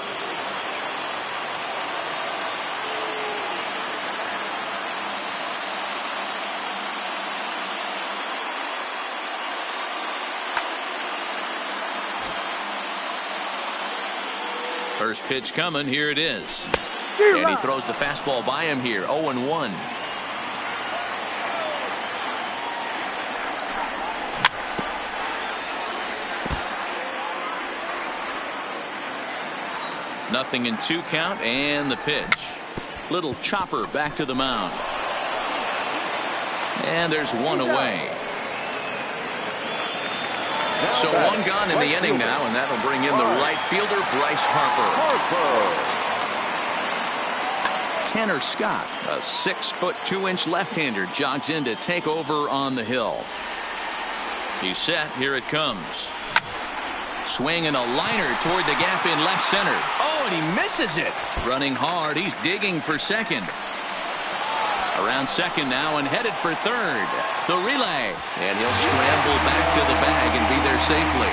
First pitch coming. Here it is. And he throws the fastball by him here. 0-1. Nothing in 2 count, and the pitch. Little chopper back to the mound. And there's 1 away. So 1 gone in the inning now, and that'll bring in the right fielder, Bryce Harper. Tanner Scott, a 6'2" left-hander, jogs in to take over on the hill. He's set. Here it comes. Swing and a liner toward the gap in left center. Oh, and he misses it. Running hard. He's digging for second. Around second now and headed for third. The relay. And he'll scramble back to the bag and be there safely.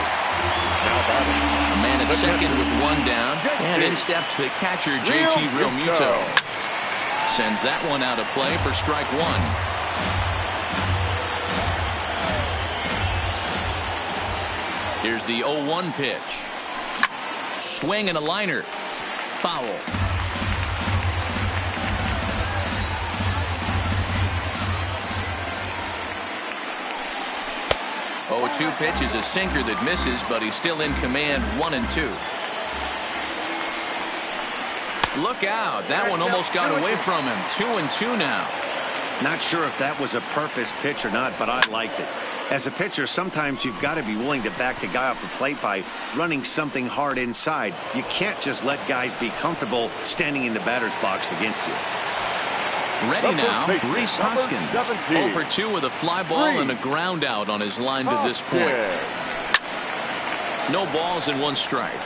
A man at second with 1 down. And in steps the catcher, JT Realmuto. Sends that one out of play for strike 1. Here's the 0-1 pitch. Swing and a liner. Foul. 0-2 pitch is a sinker that misses, but he's still in command. 1-2. Look out. That one almost got away from him. 2-2 now. Not sure if that was a purpose pitch or not, but I liked it. As a pitcher, sometimes you've got to be willing to back the guy off the plate by running something hard inside. You can't just let guys be comfortable standing in the batter's box against you. Ready now, Rhys Hoskins. 0-2 with a fly ball and a ground out on his line to this point. No balls and 1 strike.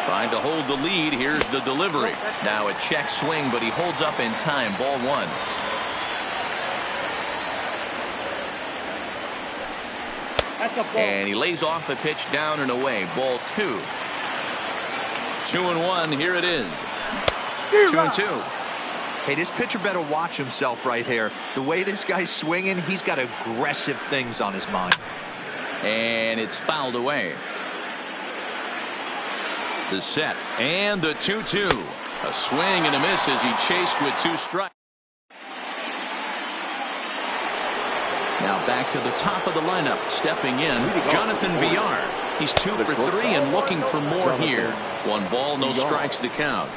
Trying to hold the lead. Here's the delivery. Now a check swing, but he holds up in time. Ball 1. And he lays off the pitch down and away. Ball 2. 2-1. Here it is. 2-2. Hey, this pitcher better watch himself right here. The way this guy's swinging, he's got aggressive things on his mind. And it's fouled away. The set and the 2-2. A swing and a miss as he chased with 2 strikes. Now back to the top of the lineup. Stepping in, Jonathan Villar. He's 2 for 3 and looking for more here. 1 ball, no strikes to count.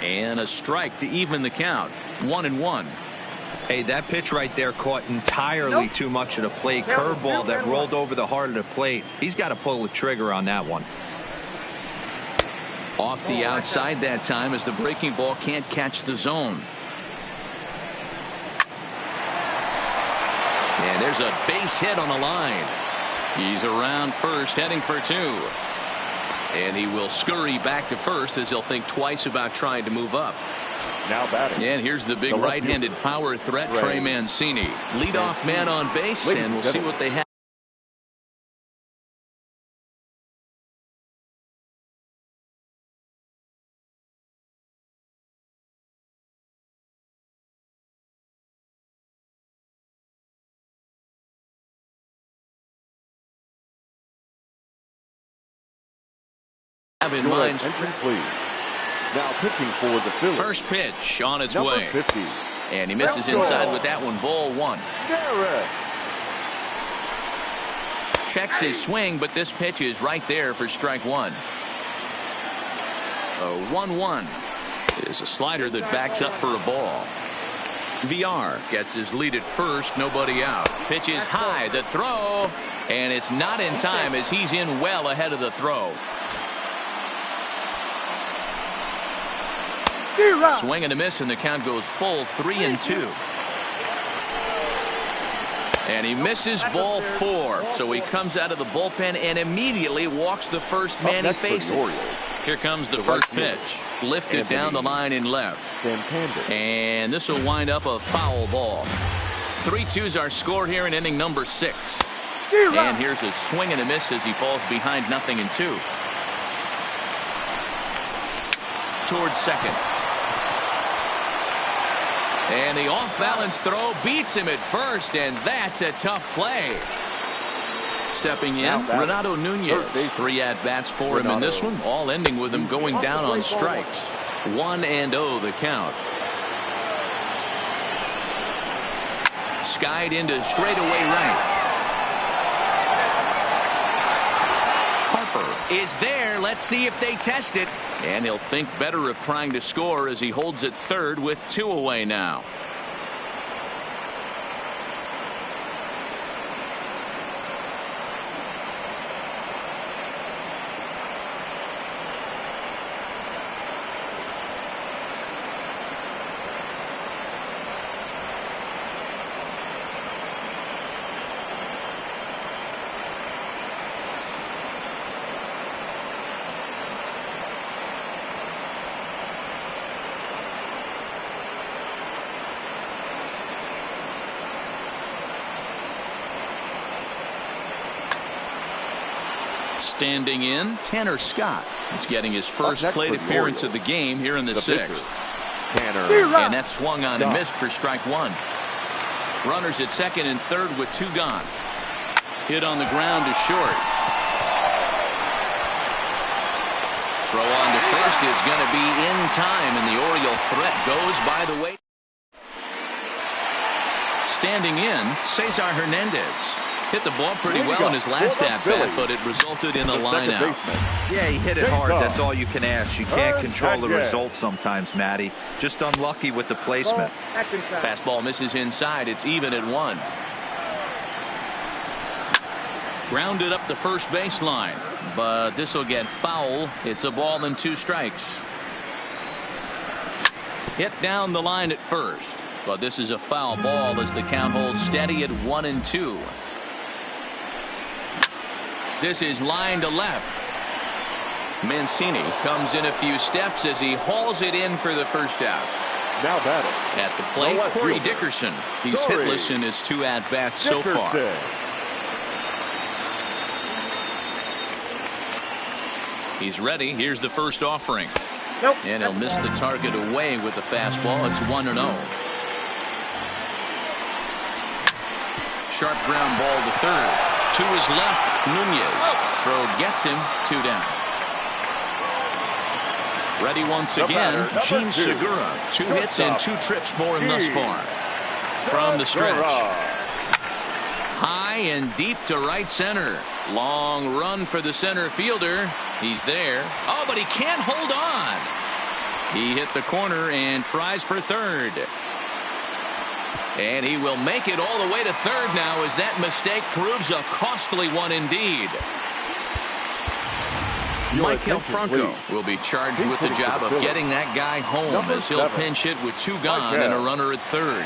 And a strike to even the count. 1-1. Hey, that pitch right there caught entirely too much of the plate. Curveball that rolled over the heart of the plate. He's got to pull the trigger on that one. Off the outside that time as the breaking ball can't catch the zone. And there's a base hit on the line. He's around first, heading for 2. And he will scurry back to first as he'll think twice about trying to move up. Now batting. And here's the big right-handed power threat, Trey Mancini. Leadoff man on base, and we'll see what they have. In mind. Please. Now pitching for the Phillies. First pitch on its Number way. 50. And he misses inside with that one. Ball 1. Garrett. Checks his swing, but this pitch is right there for strike 1. A 1-1 is a slider that backs up for a ball. VR gets his lead at first, nobody out. Pitch is high, the throw, and it's not in time as he's in well ahead of the throw. Swing and a miss, and the count goes full. 3-2. And he misses ball 4. So he comes out of the bullpen and immediately walks the first man he faces. Here comes the first pitch. Lifted down the line in left. And this will wind up a foul ball. 3-2's our score here in inning number 6. And here's a swing and a miss as he falls behind 0-2. Towards second. And the off-balance throw beats him at first, and that's a tough play. Stepping in, Renato Nunez. 3 at-bats for him in this one, all ending with him going down on strikes. 1-0 the count. Skied into straightaway right. Harper is there. Let's see if they test it. And he'll think better of trying to score as he holds it third with 2 away now. Standing in, Tanner Scott is getting his first plate appearance of the game here in the 6th. And that swung on and missed for strike 1. Runners at second and third with 2 gone. Hit on the ground to short. Throw on to first is going to be in time, and the Oriole threat goes by the way. Standing in, Cesar Hernandez. Hit the ball pretty well in his last at-bat, but it resulted in a line-out. Yeah, he hit it hard. That's all you can ask. You can't control the result sometimes, Matty. Just unlucky with the placement. Fastball misses inside. It's even at 1. Grounded up the first baseline, but this will get foul. It's a ball and 2 strikes. Hit down the line at first, but this is a foul ball as the count holds steady at 1-2. This is line to left. Mancini comes in a few steps as he hauls it in for the first out. Now batting at the plate, Corey Dickerson. He's hitless in his 2 at-bats so far. He's ready. Here's the first offering. And he'll miss the target away with the fastball. It's 1-0. Sharp ground ball to third. To his left, Nunez. Throw gets him 2 down. Ready once again, Gene Segura. 2 hits and 2 trips for him thus far. From the stretch. High and deep to right center. Long run for the center fielder. He's there. Oh, but he can't hold on. He hit the corner and tries for third. And he will make it all the way to third now as that mistake proves a costly one indeed. Michael Franco will be charged with the job of getting that guy home as he'll pinch hit with 2 gone and a runner at third.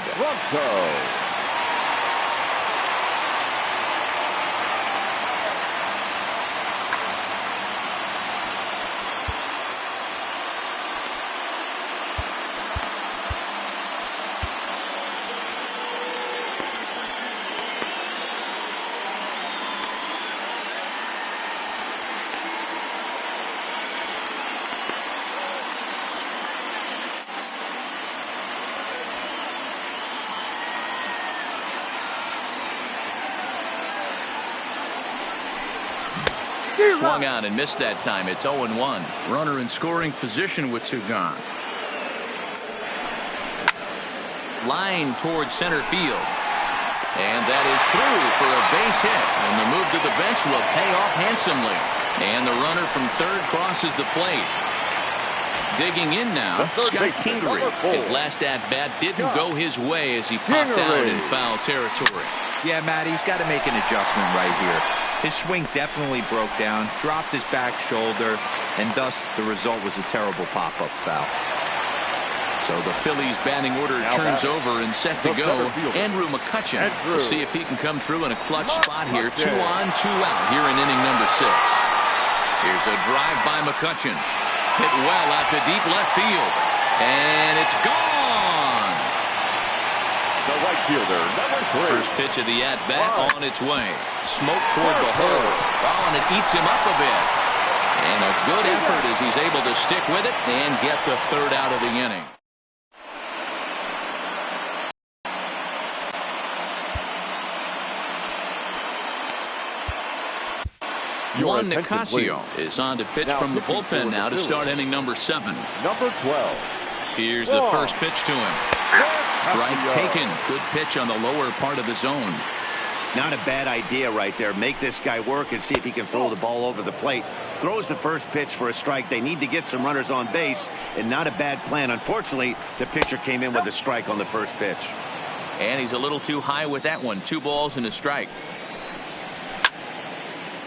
Swung out and missed that time. It's 0-1. Runner in scoring position with 2 gone. Line towards center field. And that is through for a base hit. And the move to the bench will pay off handsomely. And the runner from third crosses the plate. Digging in now, Scott Kingery. His last at-bat didn't go his way as he popped out in foul territory. Yeah, Matt, he's got to make an adjustment right here. His swing definitely broke down, dropped his back shoulder, and thus the result was a terrible pop-up foul. So the Phillies batting order turns over and set to go. Andrew McCutchen. We'll see if he can come through in a clutch spot here. 2 on, 2 out here in inning number 6. Here's a drive by McCutchen. Hit well out to deep left field. And it's gone. The right fielder, number 3. First pitch of the at-bat on its way. Smoke toward the hole. Oh, and it eats him up a bit. And a good effort as he's able to stick with it and get the 3rd out of the inning. Juan Nicasio is on to pitch from the bullpen now to start inning number 7. Number 12. Here's the first pitch to him. Strike taken. Good pitch on the lower part of the zone. Not a bad idea right there. Make this guy work and see if he can throw the ball over the plate. Throws the first pitch for a strike. They need to get some runners on base, and not a bad plan. Unfortunately, the pitcher came in with a strike on the first pitch. And he's a little too high with that one. 2 balls and a strike.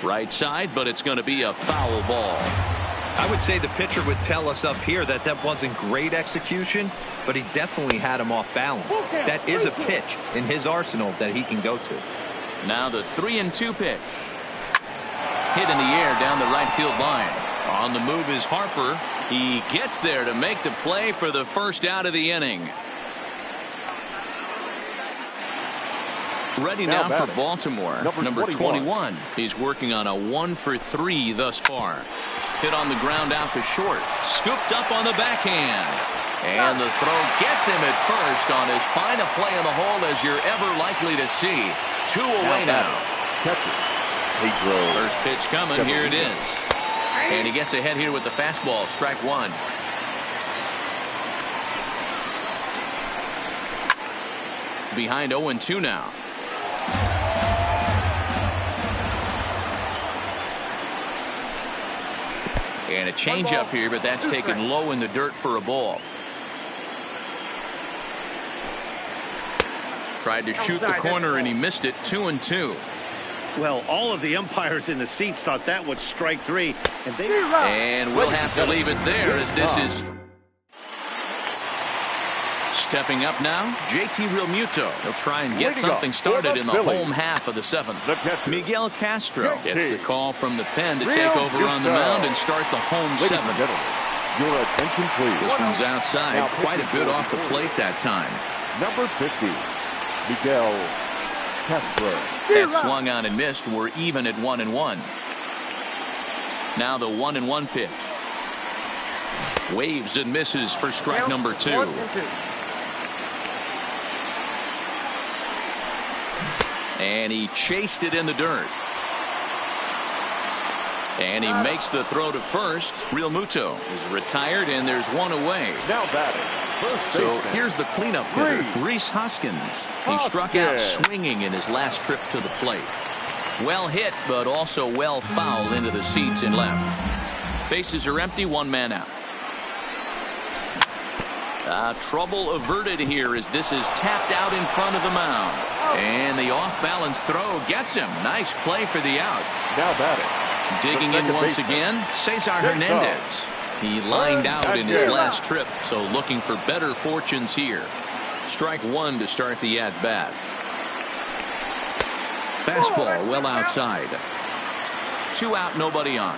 Right side, but it's going to be a foul ball. I would say the pitcher would tell us up here that that wasn't great execution, but he definitely had him off balance. That is a pitch in his arsenal that he can go to. Now the 3-2 pitch. Hit in the air down the right field line. On the move is Harper. He gets there to make the play for the 1st out of the inning. Ready now for Baltimore. Number 21. He's working on a 1 for 3 thus far. Hit on the ground out to short. Scooped up on the backhand. And the throw gets him at first on as fine a play in the hole as you're ever likely to see. 2 away now. First pitch coming. Here it is. And he gets ahead here with the fastball. Strike 1. Behind 0-2 now. And a changeup here, but that's taken low in the dirt for a ball. Tried to shoot the corner and he missed it. 2-2. Well, all of the umpires in the seats thought that was strike 3. And we'll have to leave it there as this is. Stepping up now, JT Realmuto. He'll try and get something started in the home half of the 7th. Miguel Castro gets the call from the pen to take over on the mound and start the home 7th. Your attention, please. This one's outside, quite a bit off the plate that time. Number 50, Miguel Castro. That swung on and missed. We're even at 1-1. Now the 1-1 pitch. Waves and misses for strike number 2. And he chased it in the dirt. And he makes the throw to first. Realmuto is retired, and there's 1 away. Now batting. So here's the cleanup hitter, Rhys Hoskins. He struck out swinging in his last trip to the plate. Well hit, but also well fouled into the seats in left. Bases are empty, 1 man out. Trouble averted here as this is tapped out in front of the mound. And the off-balance throw gets him. Nice play for the out. Now batting. Digging in once again, Cesar Hernandez. He lined out in his last trip, so looking for better fortunes here. Strike 1 to start the at-bat. Fastball well outside. 2 out, nobody on.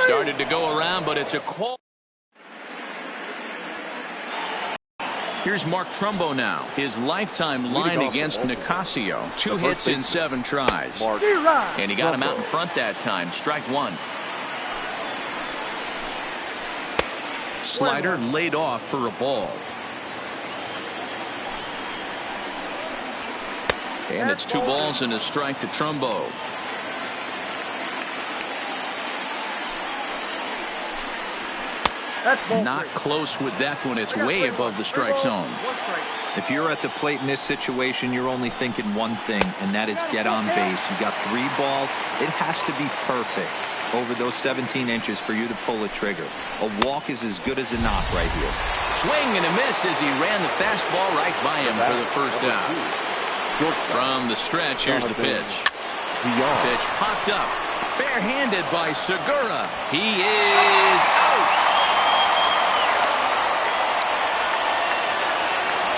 Started to go around, but it's a call. Here's Mark Trumbo now. His lifetime line against Nicasio. 2 hits in 7 tries. And he got him out in front that time. Strike 1. Slider laid off for a ball. And it's 2 balls and a strike to Trumbo. Not close with that one. It's way above the strike zone. If you're at the plate in this situation, you're only thinking one thing, and that is get on base. You got 3 balls. It has to be perfect over those 17 inches for you to pull a trigger. A walk is as good as a knock right here. Swing and a miss as he ran the fastball right by him for the first down. From the stretch, here's the pitch. Pitch popped up. Fair-handed by Segura. He is out.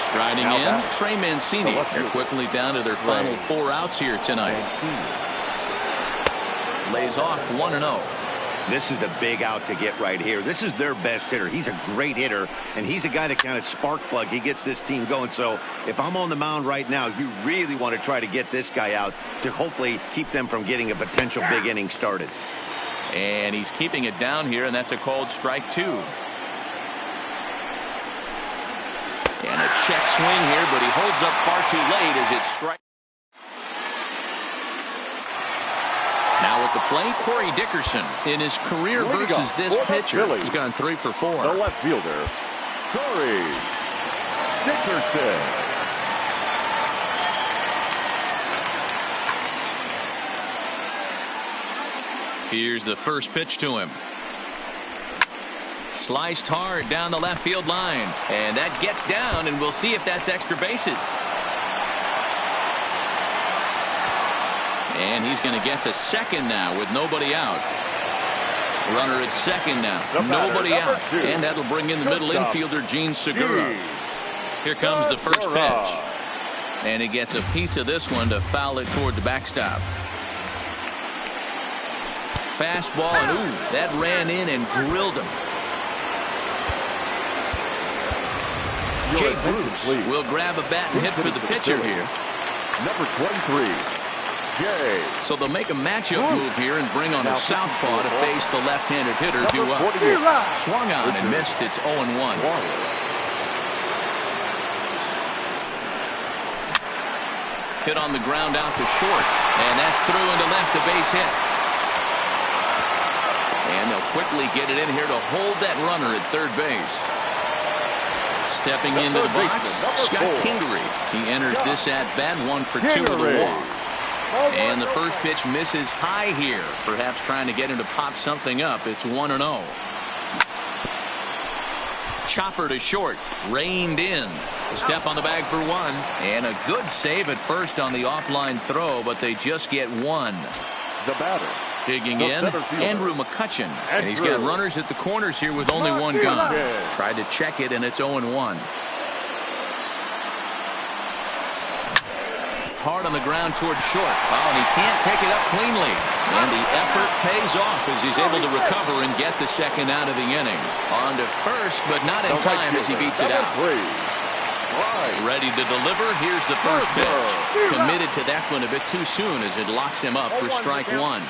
Striding in, Trey Mancini. They're quickly down to their final 4 outs here tonight. Lays off 1-0. This is the big out to get right here. This is their best hitter. He's a great hitter, and he's a guy that kind of spark plug. He gets this team going. So if I'm on the mound right now, you really want to try to get this guy out to hopefully keep them from getting a potential big inning started. And he's keeping it down here, and that's a called strike 2. And a check swing here, but he holds up far too late as it's strike. Now at the plate, Corey Dickerson. In his career versus this pitcher, he's gone 3 for 4. The left fielder, Corey Dickerson. Here's the first pitch to him. Sliced hard down the left field line. And that gets down, and we'll see if that's extra bases. And he's going to get to second now with nobody out. Runner at second now. Nobody out. And that'll bring in the middle infielder, Gene Segura. Here comes the first pitch. And he gets a piece of this one to foul it toward the backstop. Fastball, and ooh, that ran in and drilled him. Jay Bruce will grab a bat and hit for the pitcher here. Number 23. So they'll make a matchup move here and bring on a southpaw to face the left-handed hitter due up. Swung on and missed. It's 0-1. Hit on the ground out to short, and that's through into left, a base hit. And they'll quickly get it in here to hold that runner at third base. Stepping into the box, Scott Kingery. He enters this at bat, 1 for 2 with a walk. And the first pitch misses high here, perhaps trying to get him to pop something up. It's 1-0. Chopper to short, reined in. A step on the bag for 1, and a good save at first on the offline throw, but they just get 1. The batter. Digging in, Andrew McCutcheon. And he's got runners at the corners here with only 1 gone. Tried to check it, and it's 0-1. Hard on the ground toward short. Oh, and he can't pick it up cleanly. And the effort pays off as he's able to recover and get the second out of the inning. On to first, but not in time as he beats it out. Ready to deliver. Here's the first pitch. Committed to that one a bit too soon as it locks him up for strike 1.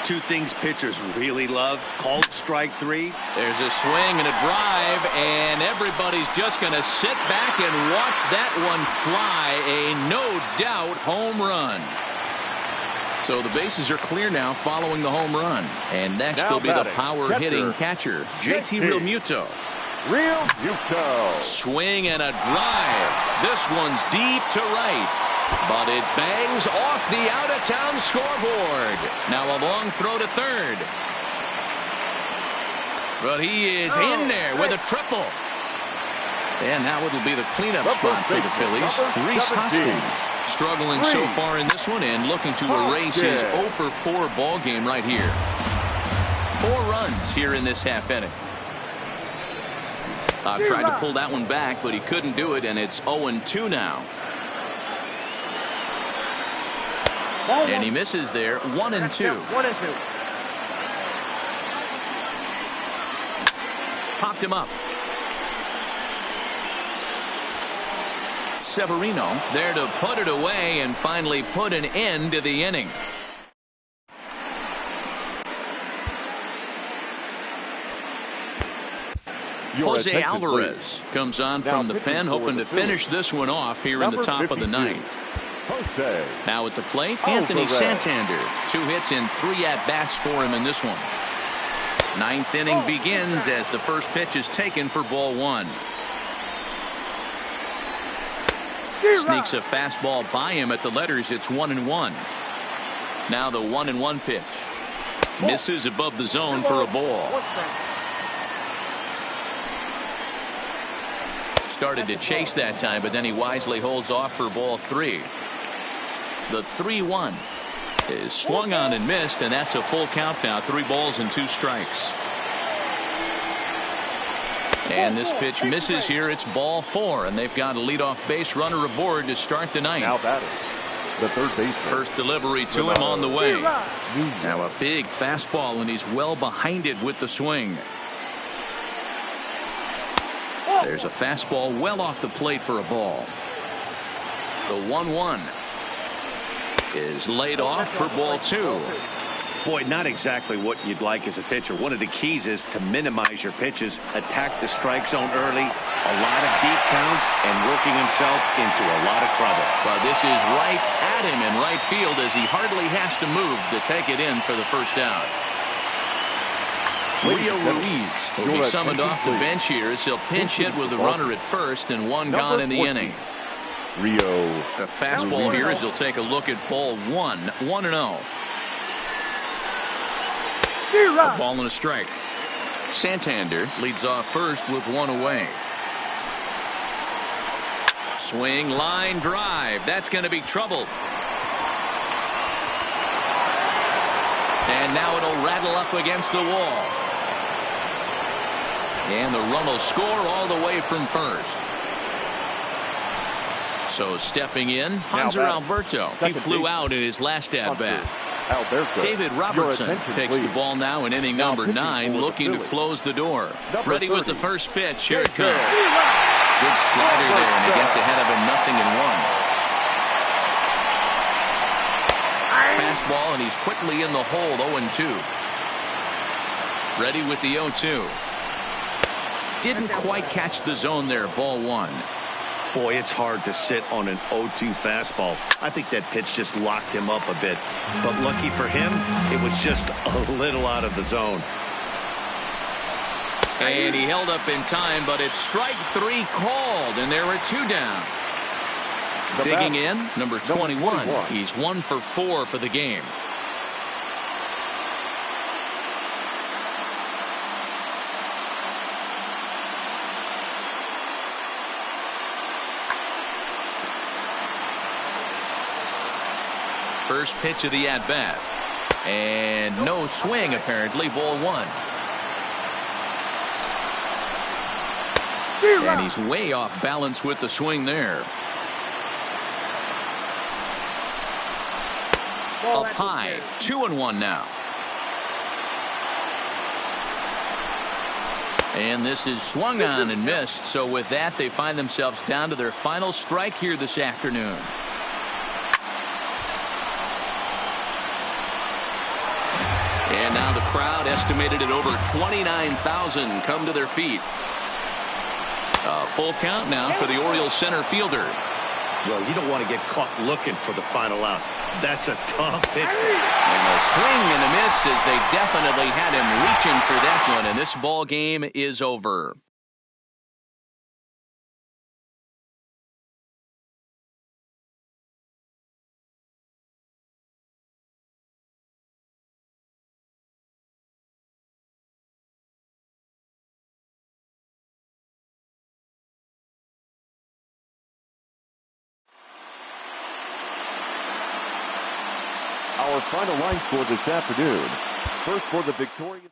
2 things pitchers really love. Called strike 3. There's a swing and a drive, and everybody's just going to sit back and watch that one fly. A no-doubt home run. So the bases are clear now following the home run. And next will be the power-hitting catcher, JT Realmuto. Swing and a drive. This one's deep to right. But it bangs off the out-of-town scoreboard. Now a long throw to third. But he is in there with a triple. And now it'll be the cleanup spot for the Phillies. Rhys Hoskins struggling so far in this one and looking to erase his 0-for-4 ball game right here. 4 runs here in this half inning. Tried to pull that one back, but he couldn't do it, and it's 0-2 now. And he misses there. 1-2. Popped him up. Severino there to put it away and finally put an end to the inning. Jose Alvarez comes on from the pen, hoping to finish this one off here in the top of the 9th. Now at the plate, Anthony Santander. 2 hits and 3 at-bats for him in this one. 9th inning begins as the first pitch is taken for ball 1. Sneaks a fastball by him at the letters. It's 1-1. Now the 1-1 pitch. Misses above the zone for a ball. started to chase that time, but then he wisely holds off for ball 3. The 3-1 is swung on and missed, and that's a full count now. 3 balls and 2 strikes. And this pitch misses here. It's ball 4, and they've got a leadoff base runner aboard to start the 9th. Now batting, the third baseman. First delivery to him on the way. Now a big fastball, and he's well behind it with the swing. There's a fastball well off the plate for a ball. The 1-1 is laid off for ball 2. Boy, not exactly what you'd like as a pitcher. One of the keys is to minimize your pitches, attack the strike zone early, a lot of deep counts, and working himself into a lot of trouble. Well, this is right at him in right field as he hardly has to move to take it in for the first out. Rio Ruiz will be summoned off the bench here as he'll pinch hit with a runner at first and 1 gone in the inning. Rio. A fastball here as he'll take a look at ball 1, 1-0. A ball and a strike. Santander leads off first with 1 away. Swing, line drive. That's going to be trouble. And now it'll rattle up against the wall. And the run will score all the way from first. So stepping in, Hanser Alberto. He flew out in his last at-bat. David Robertson takes the ball now in inning number 9, looking to close the door. Ready with the first pitch. Here it comes. Good slider there, and he gets ahead of him 0-1. Fastball, and he's quickly in the hole. 0-2. Ready with the 0-2. Didn't quite catch the zone there. Ball 1. Boy, it's hard to sit on an 0-2 fastball. I think that pitch just locked him up a bit. But lucky for him, it was just a little out of the zone. And he held up in time, but it's strike 3 called, and there are 2 down. Digging in, number 21. He's 1 for 4 for the game. First pitch of the at-bat. And no swing, apparently. Ball 1. And he's way off balance with the swing there. Up high. 2-1 now. And this is swung on and missed. So with that, they find themselves down to their final strike here this afternoon. And now the crowd, estimated at over 29,000, come to their feet. A full count now for the Orioles center fielder. Well, you don't want to get caught looking for the final out. That's a tough pitch. And a swing and a miss as they definitely had him reaching for that one. And this ball game is over. Our final line score this afternoon. First for the victorious.